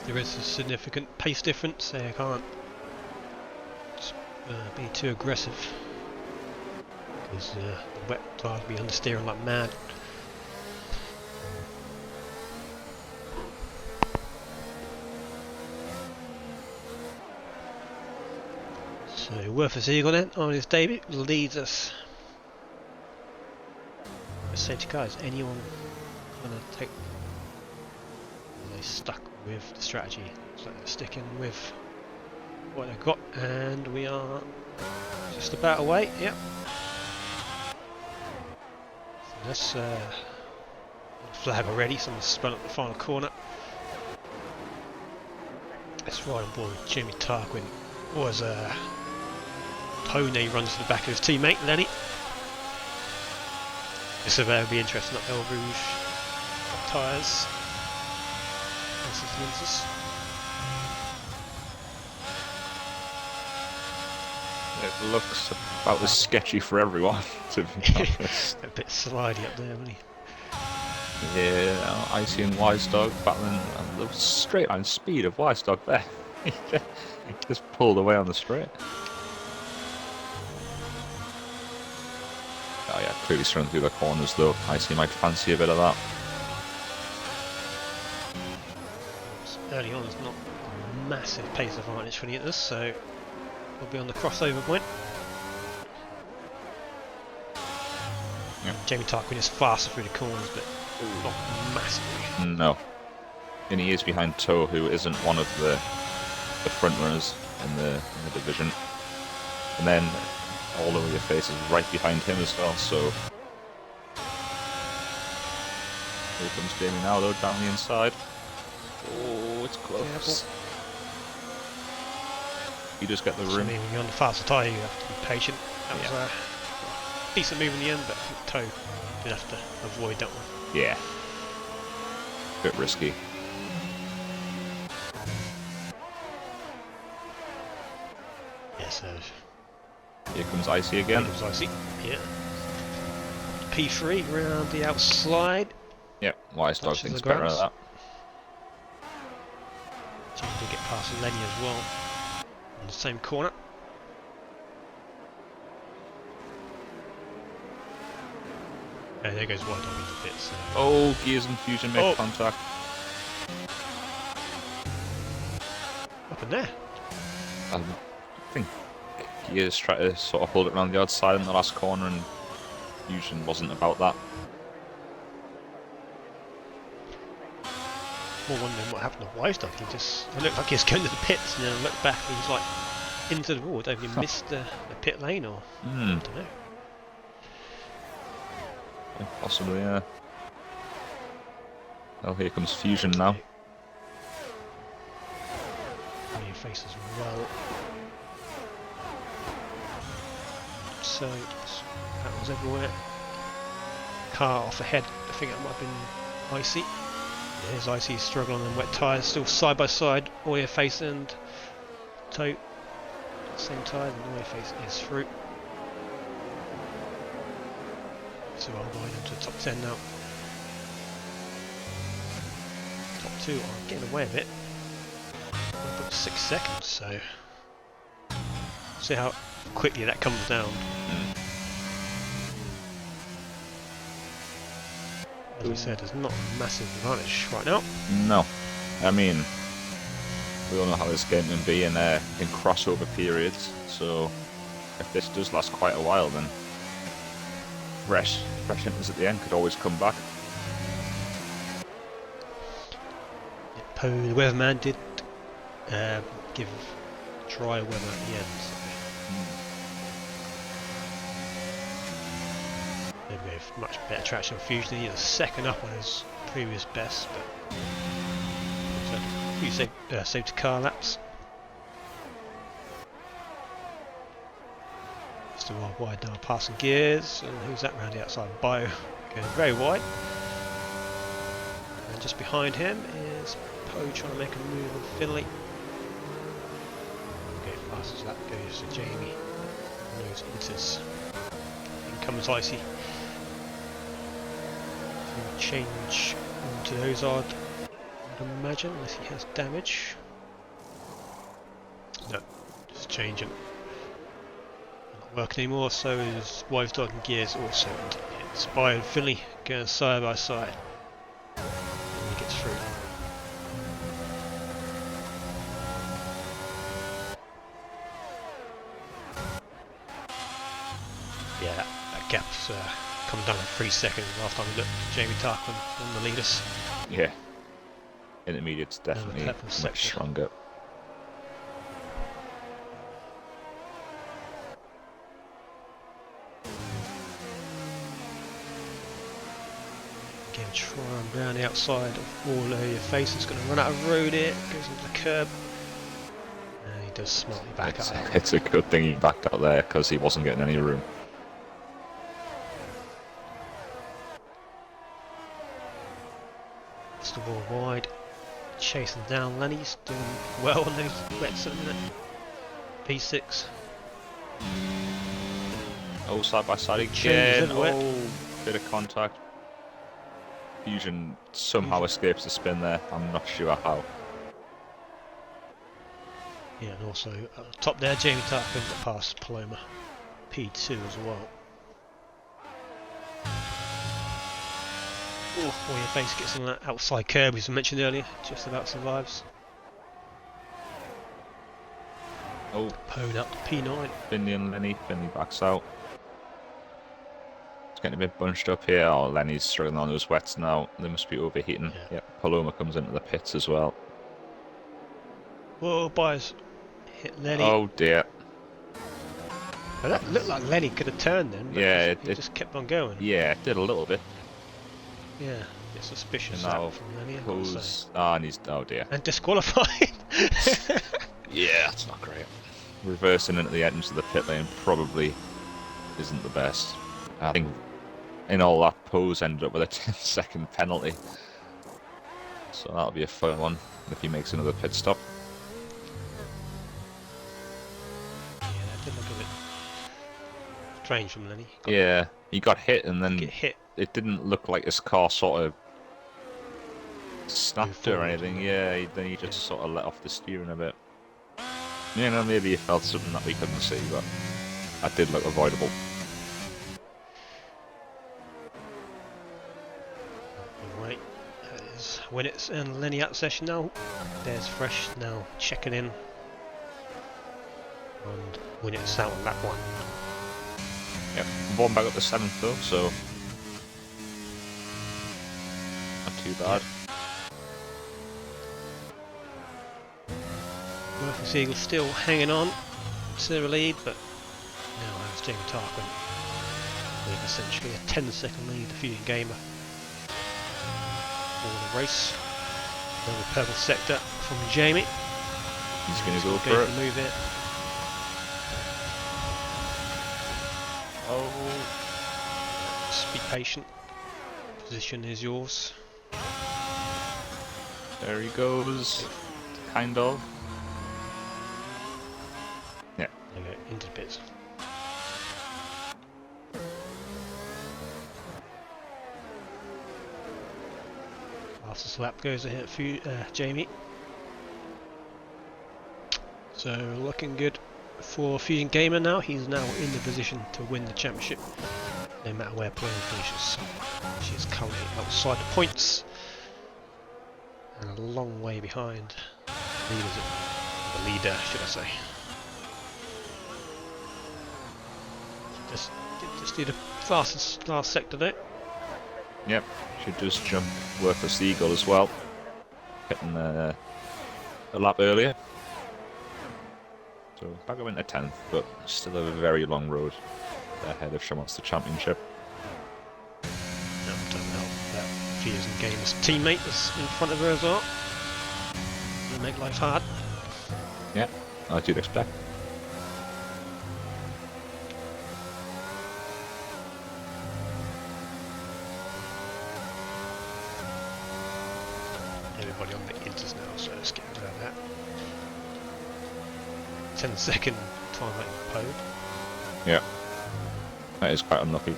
[SPEAKER 1] There is a significant pace difference. They can't be too aggressive because the wet tyres will be understeering like mad. So Worthless Eagle then on his debut leads us. Safety car, is anyone going to take they stuck with the strategy, so they're sticking with what they've got, and we are just about away. Yep. So that's flag already. Someone's spun up the final corner. Let's ride on board with Jimmy Tarquin. Was Tony runs to the back of his teammate Lenny. So that'll be interesting up El Rouge. Tyres. Versus lenses.
[SPEAKER 3] It looks about as sketchy for everyone, to be honest.
[SPEAKER 1] A bit slidey up there, isn't he?
[SPEAKER 3] Yeah, Icy and Wise Dog battling the straight line speed of Wise Dog there. He just pulled away on the straight. Oh yeah, clearly strung through the corners though. Icy might fancy a bit of that.
[SPEAKER 1] Early on, there's not a massive pace advantage for the others, so we'll be on the crossover point.
[SPEAKER 3] Yep.
[SPEAKER 1] Jamie Tarquin is faster through the corners, but not massively.
[SPEAKER 3] No. And he is behind Toe, who isn't one of the front runners in the division. And then all over your face is right behind him as well, so here comes Jamie now though, down the inside. Oh, it's close. You just get the room.
[SPEAKER 1] I mean, when you're on the faster tyre, you have to be patient. That was a decent move in the end, but I think Toe did have to avoid that one.
[SPEAKER 3] Yeah. Bit risky.
[SPEAKER 1] Yeah, so
[SPEAKER 3] Here comes Icy again.
[SPEAKER 1] here comes Icy. Yeah. P3 round the outside.
[SPEAKER 3] Yep, Wise Dog
[SPEAKER 1] Touches
[SPEAKER 3] thinks
[SPEAKER 1] the
[SPEAKER 3] better
[SPEAKER 1] ground.
[SPEAKER 3] of that.
[SPEAKER 1] Jamie did get past Lenny as well. In the same corner. And there goes Wide Dog into bits. So.
[SPEAKER 3] Oh, Gears and Fusion make contact.
[SPEAKER 1] Up in there.
[SPEAKER 3] I think Gears tried to sort of hold it around the outside in the last corner, and Fusion wasn't about that.
[SPEAKER 1] More wondering what happened to Wise Dog. He looked like he was going to the pits, and then I looked back and he was like into the wall. Have you missed the pit lane or I don't know.
[SPEAKER 3] Yeah, possibly, yeah. Well, here comes Fusion now.
[SPEAKER 1] On your face as well. So that was everywhere. Car off ahead. I think that might have been Icy. There's Icy struggling on wet tyres, still side by side. Oya face and Toe. Same tyre, and Oya face is through. So I'll go into the top 10 now. Top 2 are getting away a bit. About 6 seconds, so see how quickly that comes down. As we said, there's not a massive advantage right now.
[SPEAKER 3] No. I mean, we all know how this game can be in crossover periods, so if this does last quite a while, then fresh hitters at the end could always come back.
[SPEAKER 1] Yeah, Poe, the weatherman, did give dry weather at the end. So. Maybe we have much better traction on Fusion. He was second up on his previous best, but he saved car laps. Still wide now, passing Gears, and who's that round the outside? Bio going very wide. And just behind him is Poe trying to make a move on Finley. Okay, fast as that goes to Jamie. Moves enters. In comes Icy. Change onto those odd, I'd imagine, unless he has damage. No, just changing. Not working anymore, so is Wise Dog and Gears also into the pits. Bio and Finley going side by side. And he gets through. Yeah, that gap's come down in 3 seconds last time we looked at Jamie Tarquin on the leaders.
[SPEAKER 3] Yeah. Intermediate's definitely
[SPEAKER 1] purple
[SPEAKER 3] much
[SPEAKER 1] sector.
[SPEAKER 3] stronger.
[SPEAKER 1] Again, try and round the outside of all your face. It's going to run out of road here. Goes into the curb. And he does smartly back out.
[SPEAKER 3] It's a good thing he backed out there because he wasn't getting any room.
[SPEAKER 1] It's the ball wide. Chasing down Lenny's doing well on those wets at the minute. P6.
[SPEAKER 3] Oh, side by side
[SPEAKER 1] Changes
[SPEAKER 3] again.
[SPEAKER 1] everywhere.
[SPEAKER 3] Oh, bit of contact. Fusion somehow escapes the spin there. I'm not sure how.
[SPEAKER 1] Yeah, and also at the top there, Jamie Tartt brings it past Paloma. P2 as well. Oh, your face gets on that outside curb as I mentioned earlier, just about survives.
[SPEAKER 3] Oh,
[SPEAKER 1] Pone up P9.
[SPEAKER 3] Finley and Lenny. Finley backs out. It's getting a bit bunched up here. Oh, Lenny's struggling on those wets now. They must be overheating.
[SPEAKER 1] Yeah.
[SPEAKER 3] Yep, Paloma comes into the pits as well.
[SPEAKER 1] Whoa, boys. Hit Lenny.
[SPEAKER 3] Oh dear.
[SPEAKER 1] Well, that looked like Lenny could have turned then, but
[SPEAKER 3] Yeah,
[SPEAKER 1] he just kept on going.
[SPEAKER 3] Yeah, it did a little bit.
[SPEAKER 1] Yeah, a bit suspicious
[SPEAKER 3] And now
[SPEAKER 1] that from Lenny, I've got to say.
[SPEAKER 3] Pose. Ah, and he's. Oh dear.
[SPEAKER 1] And disqualified.
[SPEAKER 3] Yeah, that's not great. Reversing into the entrance of the pit lane probably isn't the best. I think in all that, Pose ended up with a 10-second penalty. So that'll be a fun one if he makes another pit stop.
[SPEAKER 1] Yeah, that did look a bit strange from Lenny.
[SPEAKER 3] He got hit and then
[SPEAKER 1] Get hit.
[SPEAKER 3] it didn't look like his car sort of snapped or
[SPEAKER 1] forward,
[SPEAKER 3] anything.
[SPEAKER 1] didn't
[SPEAKER 3] Yeah, then he just sort of let off the steering a bit. You know, maybe he felt something that we couldn't see, but that did look avoidable.
[SPEAKER 1] Right, that is Winnett's and Lenny out of session now. There's Fresh now checking in. And Winnett's out on lap 1.
[SPEAKER 3] Yep, one back up to 7th though, so not too bad.
[SPEAKER 1] Murphy's Eagle still hanging on to the lead, but now has Jamie Tarquin with essentially a 10-second lead, the FusionGamer for the race. Another purple sector from Jamie.
[SPEAKER 3] He's going to go for
[SPEAKER 1] Going
[SPEAKER 3] it.
[SPEAKER 1] to move it.
[SPEAKER 3] Oh,
[SPEAKER 1] Just be patient. Position is yours.
[SPEAKER 3] there he goes. Kind of. Yeah.
[SPEAKER 1] There we go, into the pits. Fastest lap goes ahead for Jamie. So looking good for FusionGamer now. He's now in the position to win the championship, no matter where Paloma finishes. She's currently outside the points and a long way behind the leader, should I say. Just did the fastest last sector there.
[SPEAKER 3] Yep. Should just jump Worthless Eagle as well. Hitting a lap earlier. So back up into 10th, but still have a very long road ahead if she wants the championship.
[SPEAKER 1] No, don't help that FusionGamer's teammate that's in front of her as well. It'll make life hard.
[SPEAKER 3] Yeah, as you'd expect.
[SPEAKER 1] Everybody on the inters now, so let's get rid of that. 10-second time out in the pole.
[SPEAKER 3] Yeah. That is quite unlucky.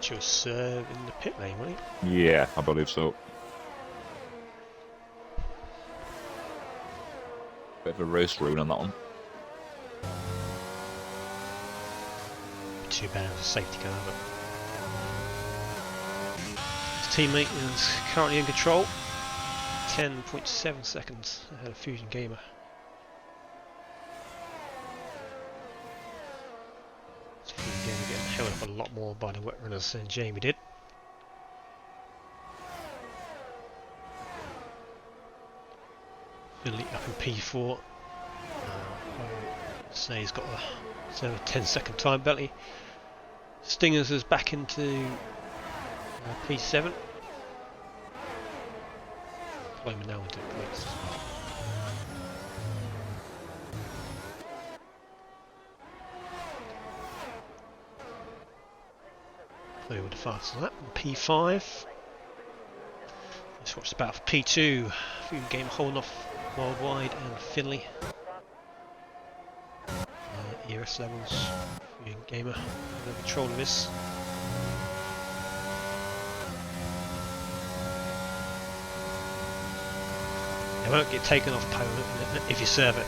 [SPEAKER 1] She was served in the pit lane, wasn't he?
[SPEAKER 3] Yeah, I believe so. Bit of a race rune on that one.
[SPEAKER 1] Too bad as a safety car, but his teammate is currently in control. 10.7 seconds ahead of FusionGamer. So FusionGamer getting held up a lot more by the wet runners than Jamie did. P4. Say he's got a 10-second time penalty. Stingers is back into P7. Paloma now into points. Play with the fastest on that. P5. Let's watch the battle for P2. FusionGamer holding off Worldwide and Finley. ERS levels. FusionGamer under control of this. It won't get taken off Paloma if you serve it.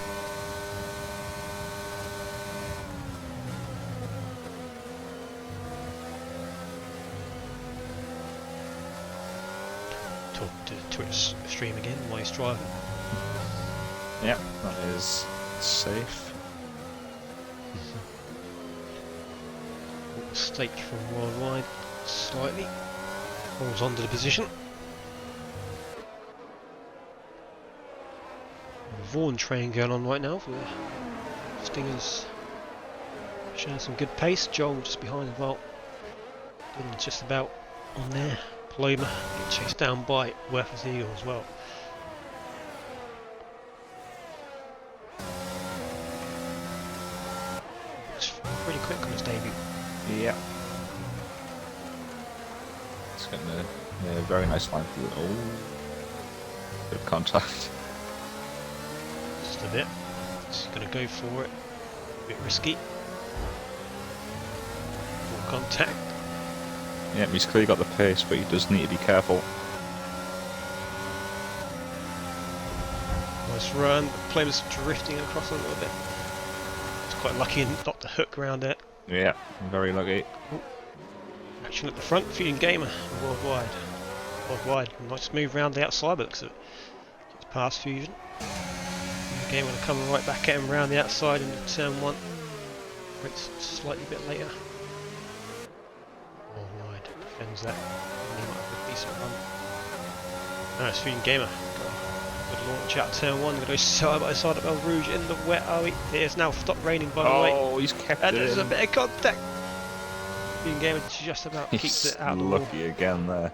[SPEAKER 1] Talk to Twitch stream again while he's driving.
[SPEAKER 3] Yeah, that is safe.
[SPEAKER 1] State from Worldwide slightly. Holds on to the position. Vaughan train going on right now for Stingers, showing some good pace. Joel just behind as well, Dylan's just about on there. Paloma getting chased down by Werther's Eagle as well. Looks pretty quick on his debut.
[SPEAKER 3] Yeah. It's getting a very nice line through. Oh, bit of contact.
[SPEAKER 1] Just a bit. He's going to go for it. A bit risky. Full contact.
[SPEAKER 3] Yeah, he's clearly got the pace, but he does need to be careful.
[SPEAKER 1] Nice run. Paloma's drifting across a little bit. He's quite lucky not to hook around it.
[SPEAKER 3] Yeah, very lucky.
[SPEAKER 1] Action at the front, FusionGamer, Worldwide. Worldwide, nice move round the outside, but looks at it. Gets past Fusion. FusionGamer will come right back at him round the outside into turn 1. It's slightly bit later. Worldwide defends that. And he might have a decent run. No, it's FusionGamer. Good launch out turn 1. Going to go side by side at Belle Rouge in the wet. Oh, it is now stopped raining by the way.
[SPEAKER 3] Oh, he's kept
[SPEAKER 1] And
[SPEAKER 3] it
[SPEAKER 1] there's
[SPEAKER 3] in.
[SPEAKER 1] a bit of contact. FusionGamer just about keeps
[SPEAKER 3] He's
[SPEAKER 1] it out of the wall.
[SPEAKER 3] lucky again there.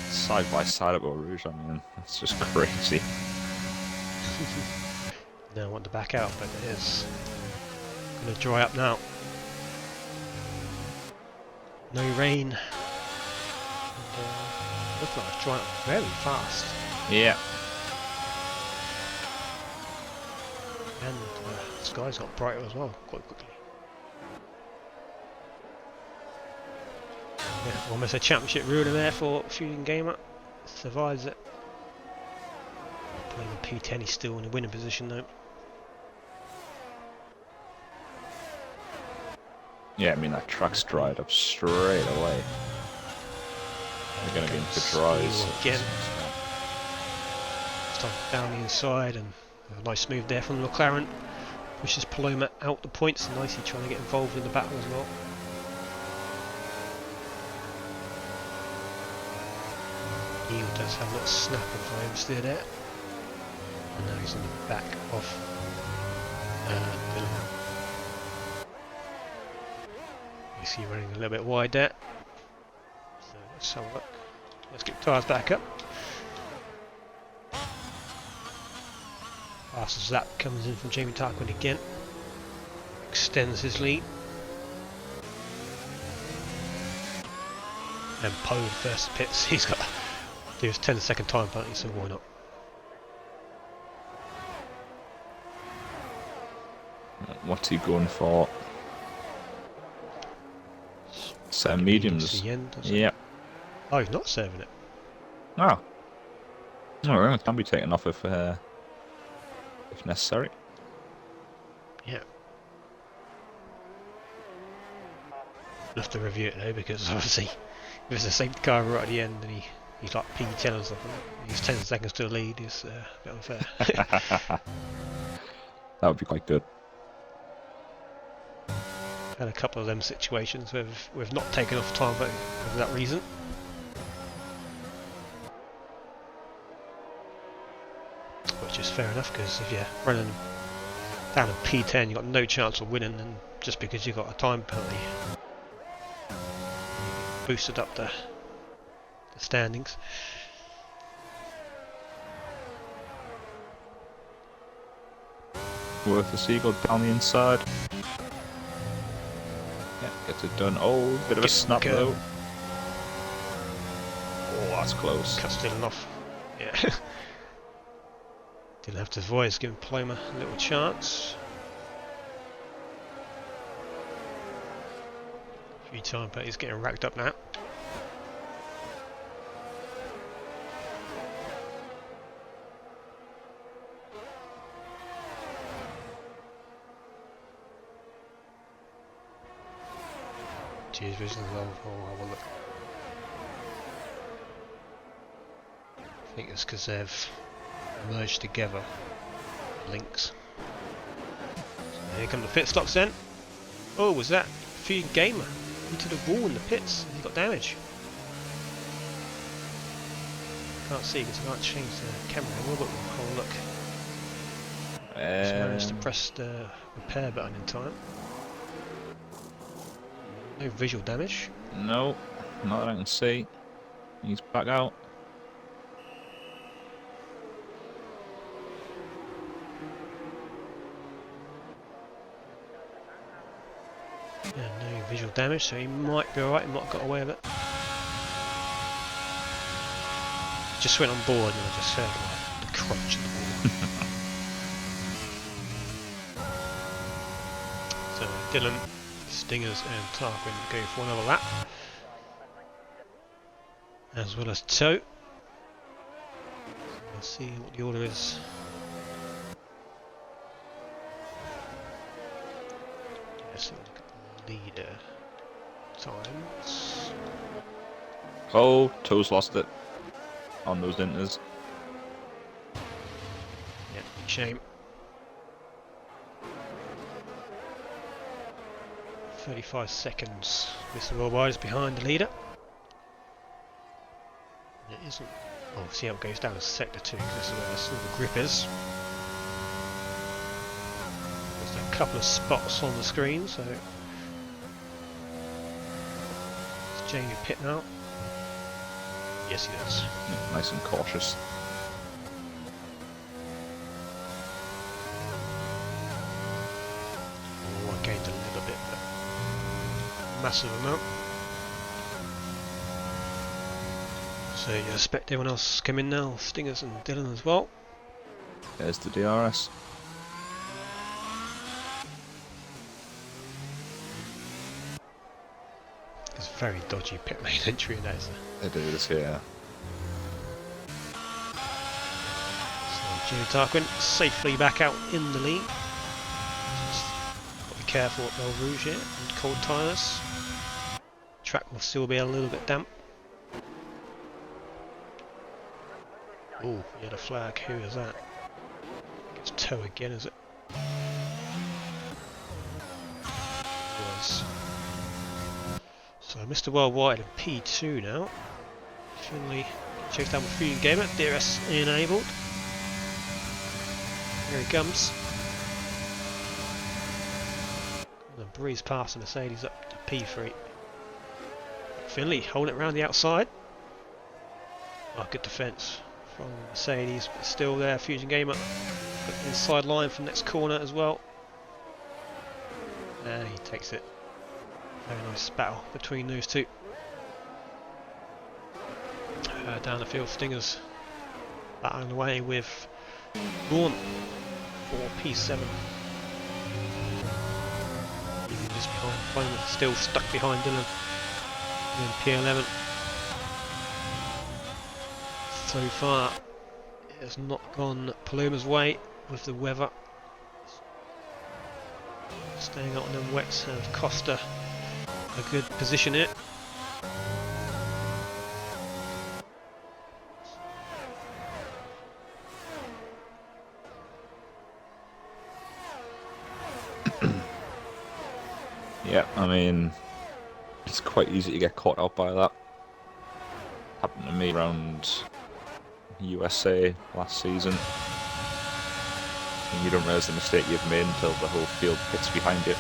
[SPEAKER 3] Side by side at Belle Rouge, I mean, that's just crazy.
[SPEAKER 1] Now I want to back out, but it is going to dry up now. No rain. And, looks like it's drying up very fast.
[SPEAKER 3] Yeah.
[SPEAKER 1] And the sky's got brighter as well, quite quickly. Yeah, almost a championship ruler there for FusionGamer. Survives it. Playing the P10, he's still in a winning position though.
[SPEAKER 3] Yeah, I mean, that track's dried up straight away. They're going to be into dries.
[SPEAKER 1] Again. Stuff down the inside and a nice move there from McLaren. Pushes Paloma out the points. Nicely trying to get involved in the battle as well. Eagle does have a little snap of oversteer there. And now he's in the back of Dylan. You see running a little bit wide there. So let's have a look. Let's get tyres back up. Fastest lap comes in from Jamie Tarquin again. Extends his lead. And Poe first pits. He's got do his 10-second time penalty, so why not?
[SPEAKER 3] What's he going for? Set of mediums.
[SPEAKER 1] The end,
[SPEAKER 3] Yeah.
[SPEAKER 1] Oh, he's not serving it.
[SPEAKER 3] Oh. Alright, it can be taken off if necessary.
[SPEAKER 1] Yeah. We'll have to review it though, because obviously if it's the same car right at the end and he's like P10 or something, he's 10 seconds to the lead, is a bit unfair.
[SPEAKER 3] That would be quite good.
[SPEAKER 1] Had a couple of them situations where we've not taken off time for that reason. fair enough, because if you're running down a P10, you've got no chance of winning, and just because you've got a time penalty, boosted up the standings.
[SPEAKER 3] Worth the seagull down the inside. Yeah, gets it done. Oh, bit of a snap though. Oh, that's close.
[SPEAKER 1] Cuts Dylan off. Yeah. Didn't have to voice, giving Paloma a little chance. A few times, but he's getting racked up now. Cheers, Vision as well. Oh, have a look. I think it's because they've merged together. Links. So here come the pit stops then. Oh, was that FusionGamer into the wall in the pits? He got damage. Can't see because I can't change the camera angle, but we'll have a look. Just managed to press the repair button in time. No visual damage.
[SPEAKER 3] No, not that I can see. He's back out.
[SPEAKER 1] Yeah, no visual damage, so he might be alright, he might have got away with it. Just went on board and I just heard like the crunch in the wall. So Dylan, Stingers and Tarquin go for another lap. As well as Toe. So let's see what the order is. Let's look at the leader times.
[SPEAKER 3] Oh, Toe's lost it on those inters.
[SPEAKER 1] Yeah, shame. 35 seconds. Mr. Worldwide is behind the leader. It isn't. Oh, see how it goes down to sector 2 because this is where the silver grip is. There's a couple of spots on the screen, so does Jamie pit now? Yes, he does.
[SPEAKER 3] Yeah, nice and cautious.
[SPEAKER 1] Oh, I gained a little bit, but massive amount. So you expect everyone else to come in now, Stingers and Dylan as well.
[SPEAKER 3] There's the DRS.
[SPEAKER 1] It's a very dodgy pit lane entry in there.
[SPEAKER 3] It is, yeah.
[SPEAKER 1] So Jimmy Tarquin safely back out in the lead. Just got to be careful at Belle Rouge here and cold tyres. Track will still be a little bit damp. Oh, he had a flag. Who is that? It's Toe again, is it? It was. So Mr. Worldwide in P2 now. Finally chased down with FusionGamer. DRS enabled. Here he comes. And breeze past the Mercedes up to P3. Finley holding it around the outside. Oh, good defence from Mercedes, but still there. FusionGamer got the inside line from next corner as well. And he takes it. Very nice battle between those two. Down the field, Stingers battling away with Braun for P7. Even just behind Paloma, still stuck behind Dylan in P11. So far, it has not gone Paloma's way with the weather. Staying out on them wets have cost her a good position here.
[SPEAKER 3] Yeah, I mean, it's quite easy to get caught out by that. Happened to me around USA last season. And you don't realise the mistake you've made until the whole field pits behind you.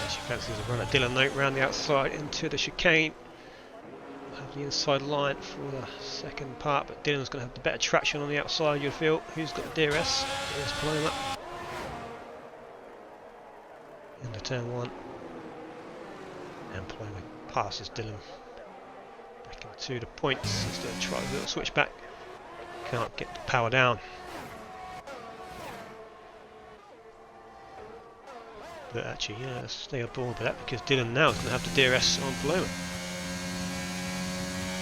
[SPEAKER 1] She fancies a run at Dylan Note round the outside into the chicane. Have the inside line for the second part, but Dylan's going to have the better traction on the outside, you'll feel. Who's got the DRS? Here's Paloma. Into turn 1. And Paloma passes Dylan back into the points. He's going to try a little switch back. Can't get the power down. But actually, yeah, let's stay aboard with that because Dylan now is going to have the DRS on Paloma.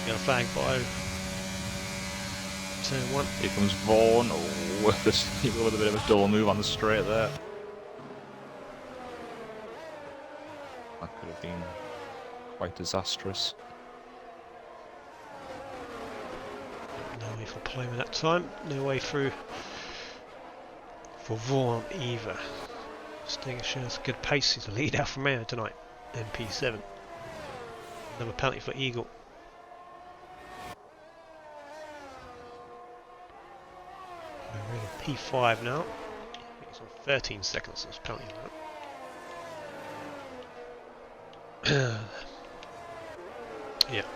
[SPEAKER 1] Yellow flag by turn 1.
[SPEAKER 3] Here comes Vaughan. Oh, this with a bit of a dull move on the straight there. That could have been quite disastrous.
[SPEAKER 1] No way for Paloma that time. No way through for Vaughan either. Stinger showing us a good pace. He's the lead Alfa Romeo tonight. MP7. Another penalty for Eagle. We're in P5 now. He's on 13 seconds. So it's penalty now. Yeah.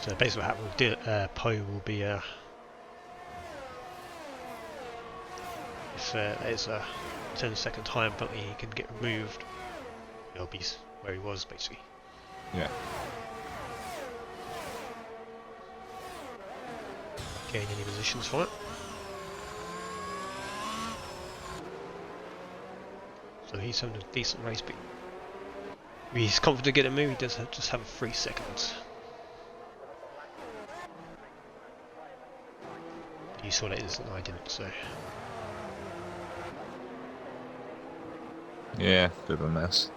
[SPEAKER 1] So basically what happened with Poe will be if there's a 10-second time penalty, he can get removed. He'll be where he was basically.
[SPEAKER 3] Yeah.
[SPEAKER 1] Gain any positions for it. So he's having a decent race, but he's confident to get a move. He does just have 3 seconds. You saw that instant, I didn't, so.
[SPEAKER 3] Yeah, bit of a mess.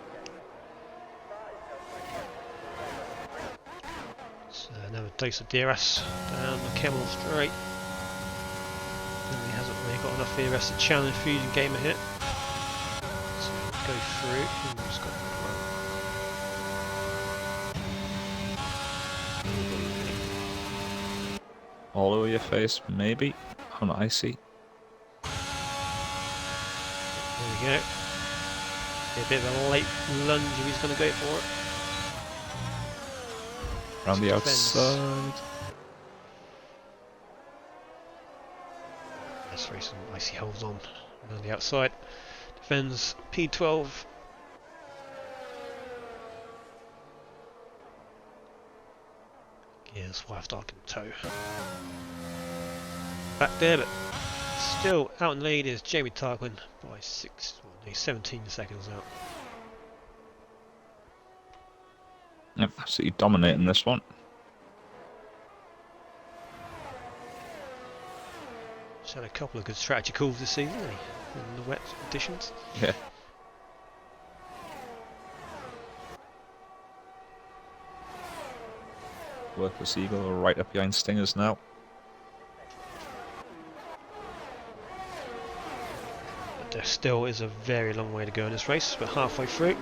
[SPEAKER 1] So another dose of DRS down the Camel straight. And he hasn't really got enough DRS to challenge FusionGamer here. So we'll go through. Who's got
[SPEAKER 3] All over your face, maybe. Oh, no, I see.
[SPEAKER 1] There we go. A bit of a late lunge if he's going to go for it.
[SPEAKER 3] Around the outside.
[SPEAKER 1] Let's throw some icy holes on around the outside. Defends P12. Gears will have to arc in tow. Back there, but still out in the lead is Jamie Tarquin by 17 seconds out.
[SPEAKER 3] Yep, absolutely dominating this one.
[SPEAKER 1] He's had a couple of good strategy calls this season, hasn't he? In the wet editions.
[SPEAKER 3] Yeah. Worthless Eagle are right up behind Stingers now.
[SPEAKER 1] But there still is a very long way to go in this race. We're halfway through.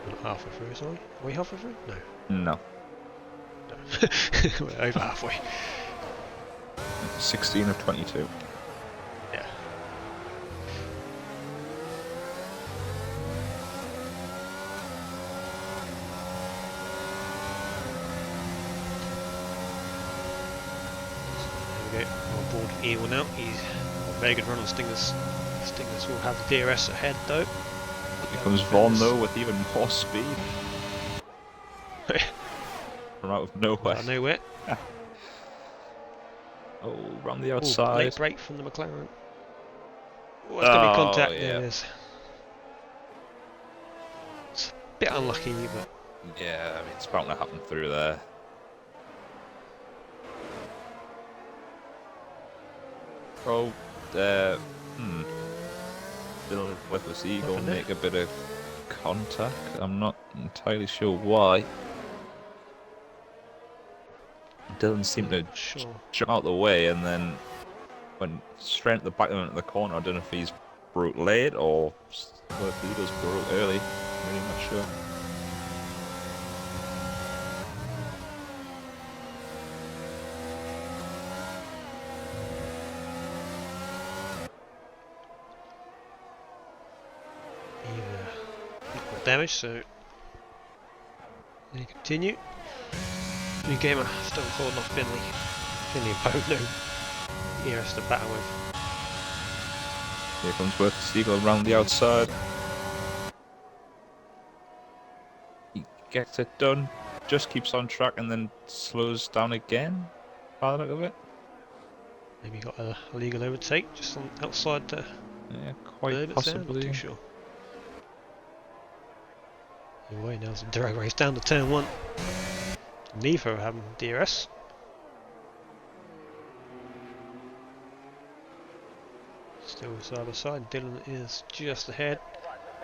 [SPEAKER 1] We're not halfway through, sorry. Are we halfway through? No.
[SPEAKER 3] No.
[SPEAKER 1] No. We're over halfway.
[SPEAKER 3] 16 of 22.
[SPEAKER 1] Yeah. There we go. On board Eagle now. He's a very good run on Stingers. Stingers will have the DRS ahead though.
[SPEAKER 3] Here comes Vaughan though with even more speed. From out of nowhere.
[SPEAKER 1] Out of nowhere.
[SPEAKER 3] Oh, round the
[SPEAKER 1] Ooh,
[SPEAKER 3] outside.
[SPEAKER 1] late break from the McLaren. Oh, there's going to be contact.
[SPEAKER 3] Yeah.
[SPEAKER 1] There it is. It's a bit unlucky, but
[SPEAKER 3] Yeah, I mean, it's bound to happen through there. Oh, Still with this Eagle
[SPEAKER 1] Nothing there.
[SPEAKER 3] make a bit of contact. I'm not entirely sure why. Dylan seemed to
[SPEAKER 1] sure.
[SPEAKER 3] jump out the way and then went straight at the back of the corner. I don't know if he's broke late or whether he does broke early. I'm really not sure.
[SPEAKER 1] damage, so they continue. FusionGamer still holding off Finley. Finley and Poe, no ERS to battle with.
[SPEAKER 3] Here comes Worth Seagull around the outside. He gets it done, just keeps on track and then slows down again, by the look of it.
[SPEAKER 1] Maybe got a legal overtake just on outside the
[SPEAKER 3] quite possibly.
[SPEAKER 1] Not too sure. Anyway, now some drag race down to turn 1. Neither are having DRS. Still side by side. Dylan is just ahead.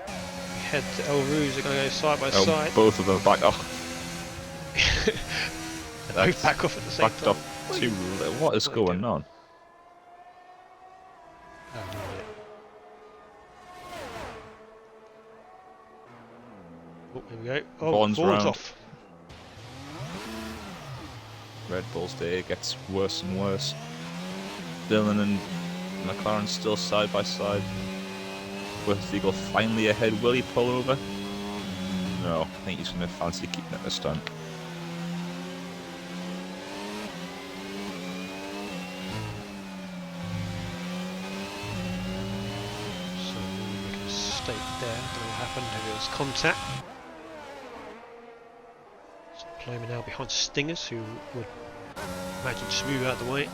[SPEAKER 1] Head to El Rouge are going to go side by side.
[SPEAKER 3] Both of them back off.
[SPEAKER 1] They're both back off at the same
[SPEAKER 3] backed
[SPEAKER 1] time.
[SPEAKER 3] Off too. What is going on?
[SPEAKER 1] Oh, here we go. Oh,
[SPEAKER 3] Vaughn's round.
[SPEAKER 1] off.
[SPEAKER 3] Red Bull's day gets worse and worse. Dylan and McLaren still side by side. Worth Eagle finally ahead. Will he pull over? No, I think he's going to fancy keeping it this time.
[SPEAKER 1] So we can stake there. Don't know what happened. Maybe it was contact. So Paloma now behind Stingers, who would imagine just move out of the way.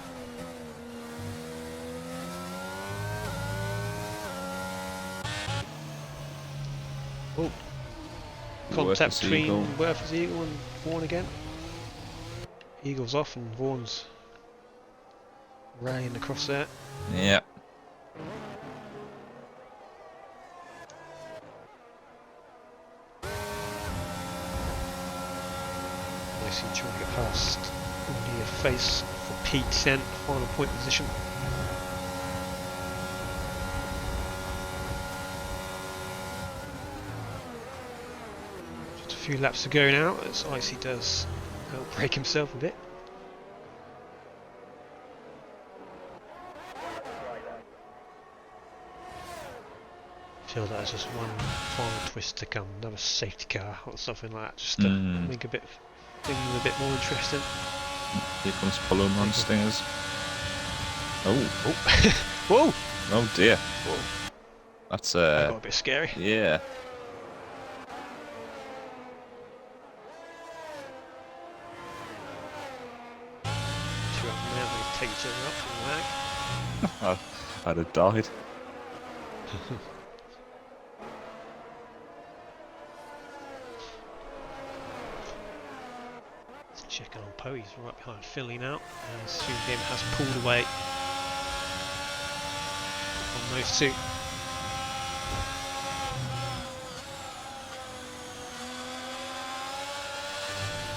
[SPEAKER 1] Oh, contact between Worth's Eagle and Vaughan again. Eagle's off and Vaughan's rallying across there.
[SPEAKER 3] Yeah.
[SPEAKER 1] Nicely trying to get past the face for P10, final point position. Just a few laps to go now as Icy does break himself a bit. I feel that there's just one final twist to come, another safety car or something like that, just to make a bit things a bit more interesting.
[SPEAKER 3] Here comes Paloma on Stingers. Oh.
[SPEAKER 1] Whoa!
[SPEAKER 3] Oh dear.
[SPEAKER 1] Whoa.
[SPEAKER 3] That's
[SPEAKER 1] That got a bit scary.
[SPEAKER 3] Yeah.
[SPEAKER 1] Two up now, they take each other up from the lag.
[SPEAKER 3] I'd have died.
[SPEAKER 1] Checking on Poe, he's right behind Philly now, and FusionGamer has pulled away on those two.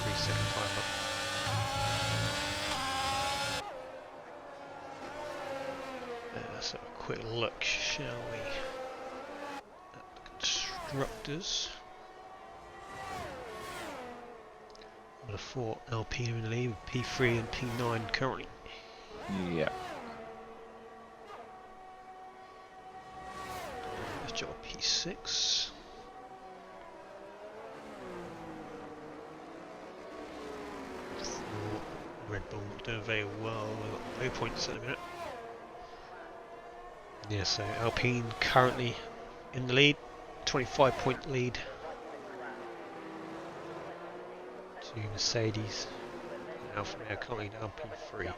[SPEAKER 1] 3-second time up. Let's have a quick look, shall we, at the constructors. The 4 LP in the lead with P3 and P9 currently.
[SPEAKER 3] Yeah.
[SPEAKER 1] Let's jump P6. Red Bull not doing very well. We've got no points at the minute. Yeah, so Alpine currently in the lead, 25-point lead. To Mercedes, Alfa Romeo currently down P3.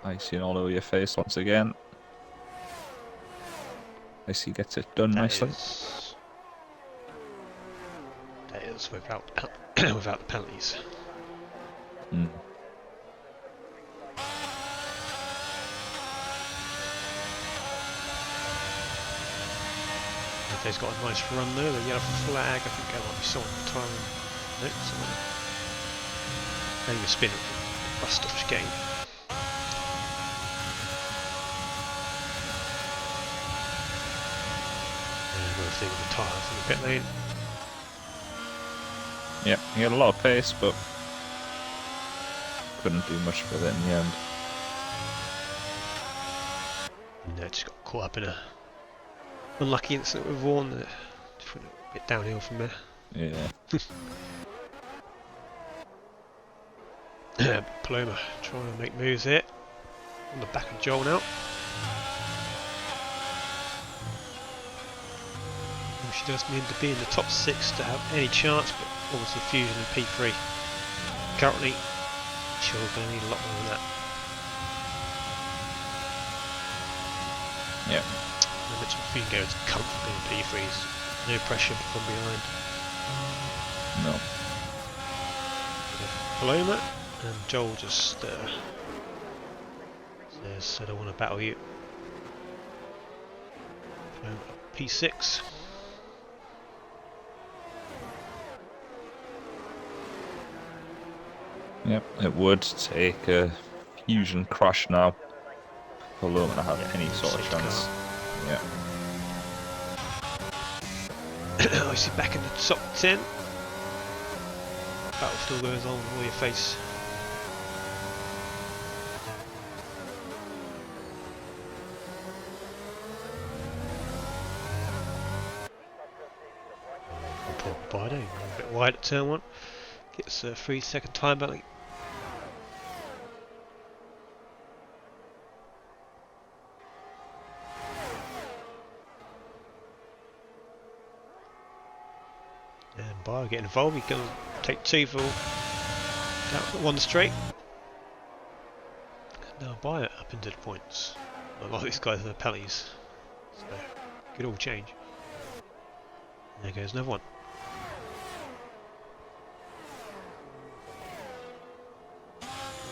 [SPEAKER 3] Icy all over your face once again. Icy gets it done nicely. That is without without the penalties. He's got a nice run there, the yellow flag, I think that might be someone time. No, someone. Maybe a spin it. Bus stops game. And we'll see with the tyres in the pit lane. Yeah, he had a lot of pace, but couldn't do much with it in the end.
[SPEAKER 1] No, just got caught up in a unlucky incident with Vaughan. Just went a bit downhill from there.
[SPEAKER 3] Yeah.
[SPEAKER 1] Paloma trying to make moves here. On the back of Joel now. She does need to be in the top 6 to have any chance, but obviously Fusion and P3. Currently, she's going to need a lot more than that.
[SPEAKER 3] Yeah.
[SPEAKER 1] I mentioned FusionGamer is comfortably in P3s. No pressure from behind.
[SPEAKER 3] No.
[SPEAKER 1] Paloma and Joel just says, I don't want to battle you. Paloma P6.
[SPEAKER 3] Yep, it would take a Fusion crash now for Paloma to have any sort of chance. Yeah.
[SPEAKER 1] I see back in the top 10. Battle still goes on with your face. Poor Bido, a bit wide at turn 1. Gets a 3-second time penalty. And Bido getting involved, he can take 2 for out 1 straight. Now Bido up into the points. A lot of these guys are the penalties. So good all change. And there goes another one.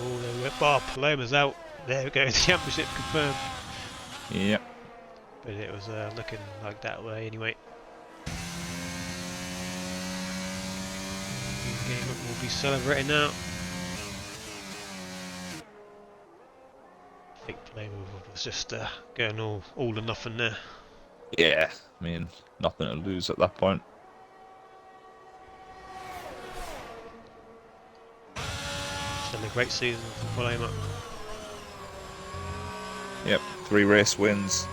[SPEAKER 1] Oh, there we go. Bar Paloma's out. There we go. Championship confirmed.
[SPEAKER 3] Yep.
[SPEAKER 1] But it was looking like that way anyway. FusionGamer will be celebrating now. I think Paloma was just going all or nothing there.
[SPEAKER 3] Yeah, I mean, nothing to lose at that point.
[SPEAKER 1] Still a great season for Paloma.
[SPEAKER 3] Yep, 3 race wins.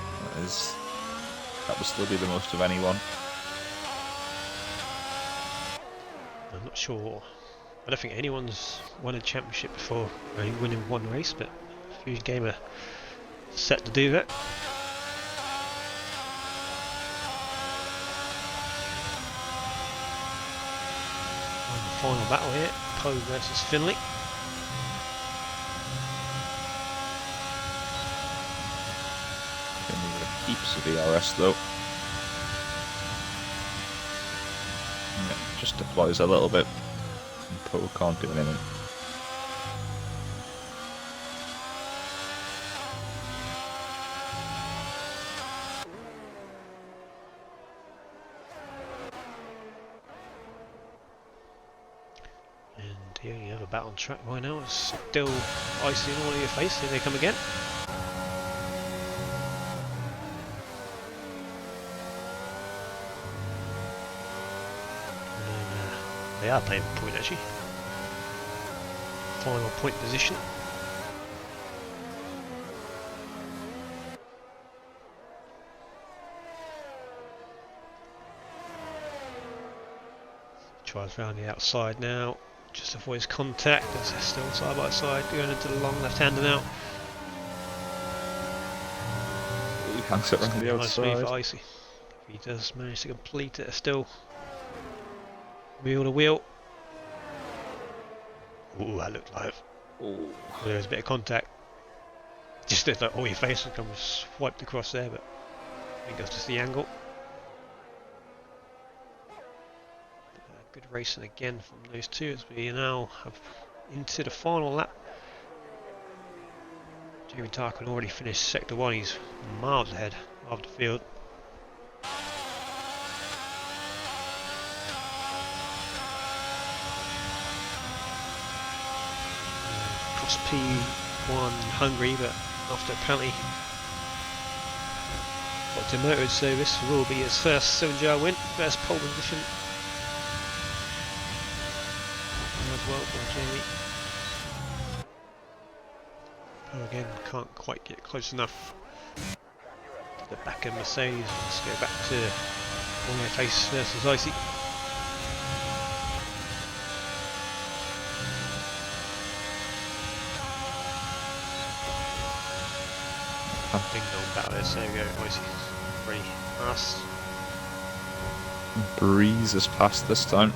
[SPEAKER 3] That would still be the most of anyone.
[SPEAKER 1] I'm not sure. I don't think anyone's won a championship before only winning 1 race, but FusionGamer set to do that. And the final battle here, Poe versus Finley.
[SPEAKER 3] Heaps of ERS though. Yeah, just deploys a little bit. And Poe can't do anything.
[SPEAKER 1] And here you have a battle on track right now. It's still icy in all of your face. Here they come again. They are playing for point actually. Final point position. Tries round the outside now. Just avoids contact as they're still side by side going into the long left hander now.
[SPEAKER 3] He hangs it around the
[SPEAKER 1] Nice move
[SPEAKER 3] outside.
[SPEAKER 1] for Icy. If he does manage to complete it, still wheel to wheel. Ooh, that looked live.
[SPEAKER 3] Ooh.
[SPEAKER 1] There was a bit of contact. Just looked like all your face would come swiped across there, but I think that's just the angle. Good racing again from those two as we now have into the final lap. Jamie Tarquin already finished sector 1, he's miles ahead of the field. Cross P1 Hungary, but after a penalty got demoted, so this will be his first 7GR win, first pole position. Well by Jamie. Oh, again, can't quite get close enough the back end Mercedes. Let's go back to Paloma face versus Icy. Ding dong battle this, there we go, Icy's pretty fast.
[SPEAKER 3] Breeze is past this time,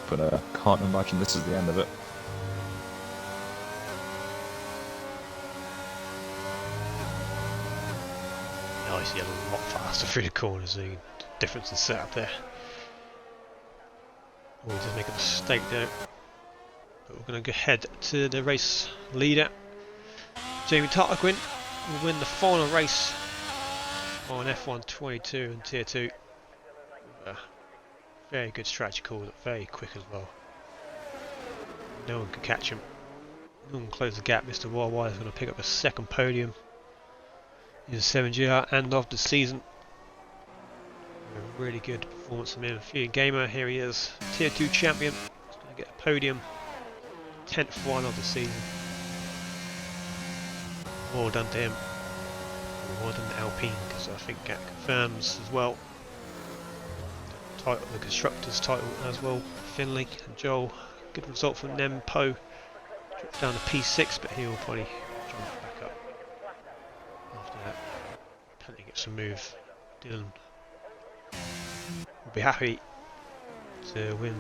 [SPEAKER 3] but I can't imagine this is the end of it.
[SPEAKER 1] Icy a lot faster through the corners, the difference in setup there. Oh, we just make a mistake there. But we're going to go ahead to the race leader. Jamie Tarquin will win the final race on F1 22 and Tier 2. Very good strategy call, very quick as well. No one can catch him. No one can close the gap. Mr. Worldwide is going to pick up a second podium in 7GR and of the season. A really good performance from him. FusionGamer, here he is, Tier 2 champion. He's going to get a podium, 10th one of the season. Well done to him. Well done to Alpine, because I think that confirms as well the constructors title as well. Finley and Joel, good result from them. Poe dropped down to P6, but he'll probably jump back up after that. Plenty get some move. Dylan will be happy to win.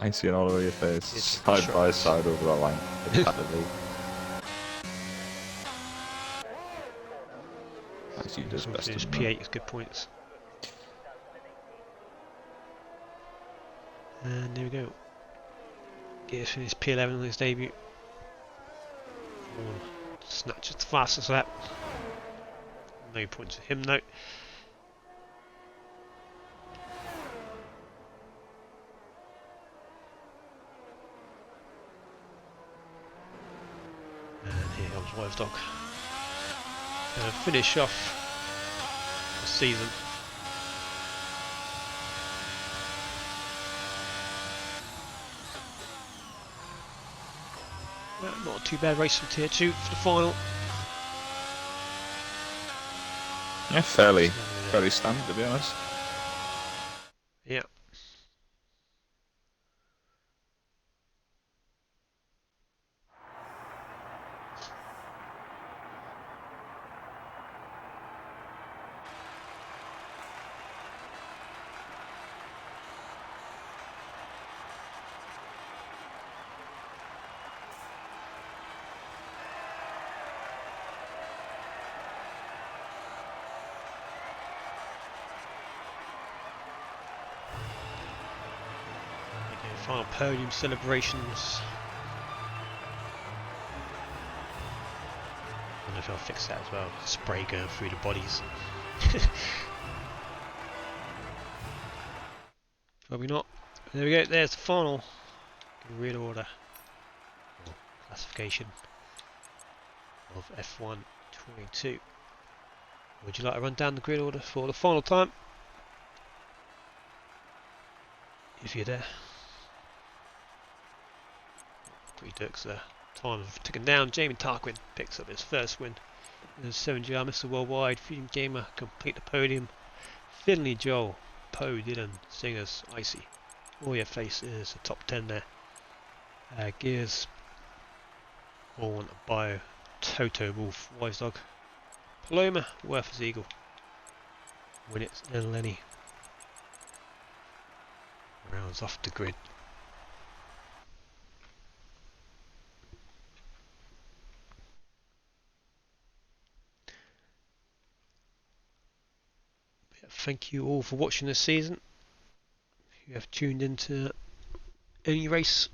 [SPEAKER 3] I see it all over your face, side by side over that line. As you does best.
[SPEAKER 1] P8 is good points. And there we go. Gears finished P11 on his debut. Snatches the fastest lap. No points for him though. And here comes Wives Dog. Going to finish off the season. Not too bad race from Tier 2 for the final.
[SPEAKER 3] Yeah, fairly standard to be honest.
[SPEAKER 1] Yeah. Final podium celebrations. I don't know if I'll fix that as well. Spray going through the bodies. Probably not. There we go, there's the final grid order or classification of F1 22. Would you like to run down the grid order for the final time? If you're there. Three Dirks there. Time ticking down. Jamie Tarquin picks up his first win. There's 7GR, Mr. Worldwide, FusionGamer complete the podium. Finley, Joel, Poe, Dylan, Singers, Icy. All your face is the top 10 there. Gears, Orn, Bio, Toto, Wolf, Wise Dog, Paloma, Worthless Eagle, Winnett, and Lenny. Rounds off the grid. Thank you all for watching this season. If you have tuned into any race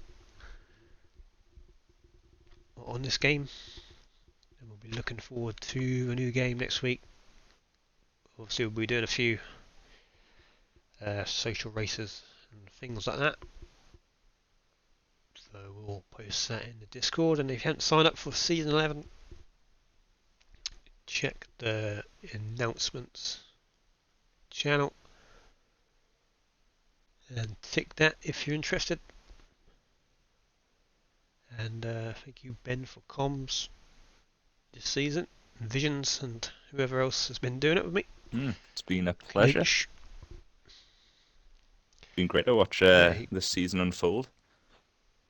[SPEAKER 1] on this game, then we'll be looking forward to a new game next week. Obviously we'll be doing a few social races and things like that, so we'll post that in the Discord. And if you haven't signed up for season 11, check the announcements channel and tick that if you're interested. And thank you Ben for comms this season, and Visions, and whoever else has been doing it with me.
[SPEAKER 3] It's been a pleasure.
[SPEAKER 1] It's
[SPEAKER 3] been great to watch this season unfold.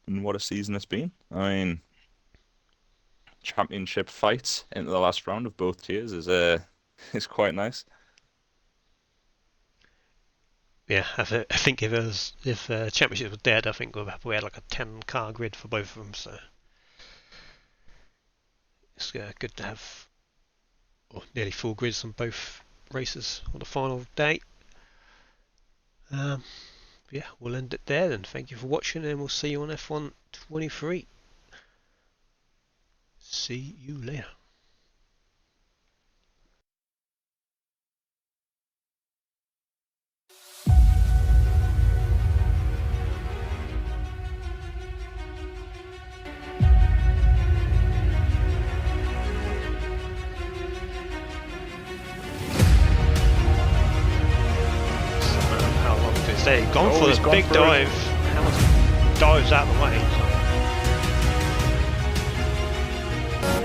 [SPEAKER 3] And what a season it's been. I mean, championship fights into the last round of both tiers is quite nice.
[SPEAKER 1] Yeah, I think if championships were dead, I think we had like a 10-car grid for both of them. So it's good to have nearly full grids on both races on the final day. Yeah, we'll end it there then. Thank you for watching, and we'll see you on F1 23. See you later. They've gone for this big dive. Hamilton dives out of the way.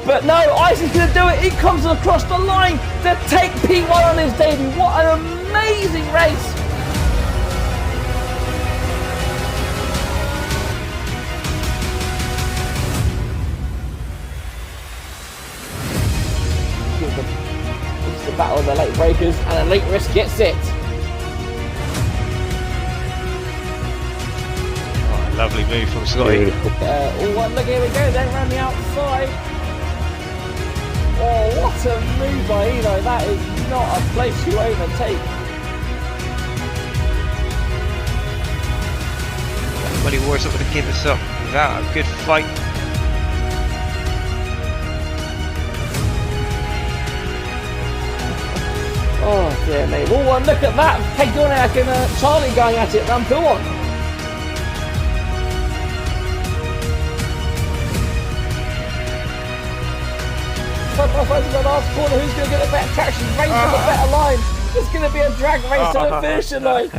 [SPEAKER 2] But no, Isaac's going to do it. He comes across the line to take P1 on his debut. What an amazing race. It's the battle of the late breakers, and a late risk gets it.
[SPEAKER 1] Lovely move from Scotty.
[SPEAKER 2] Look, here we go then, around the outside. Oh, what a move by Elo. That is not a place to overtake.
[SPEAKER 4] Everybody was able to give us up without a good fight.
[SPEAKER 2] Oh dear me. Oh, look at that. Peg Dorniak and Charlie going at it around P1. In the last corner, who's going to get the better traction, race with a better line? It's going to be a drag race to the finishing line.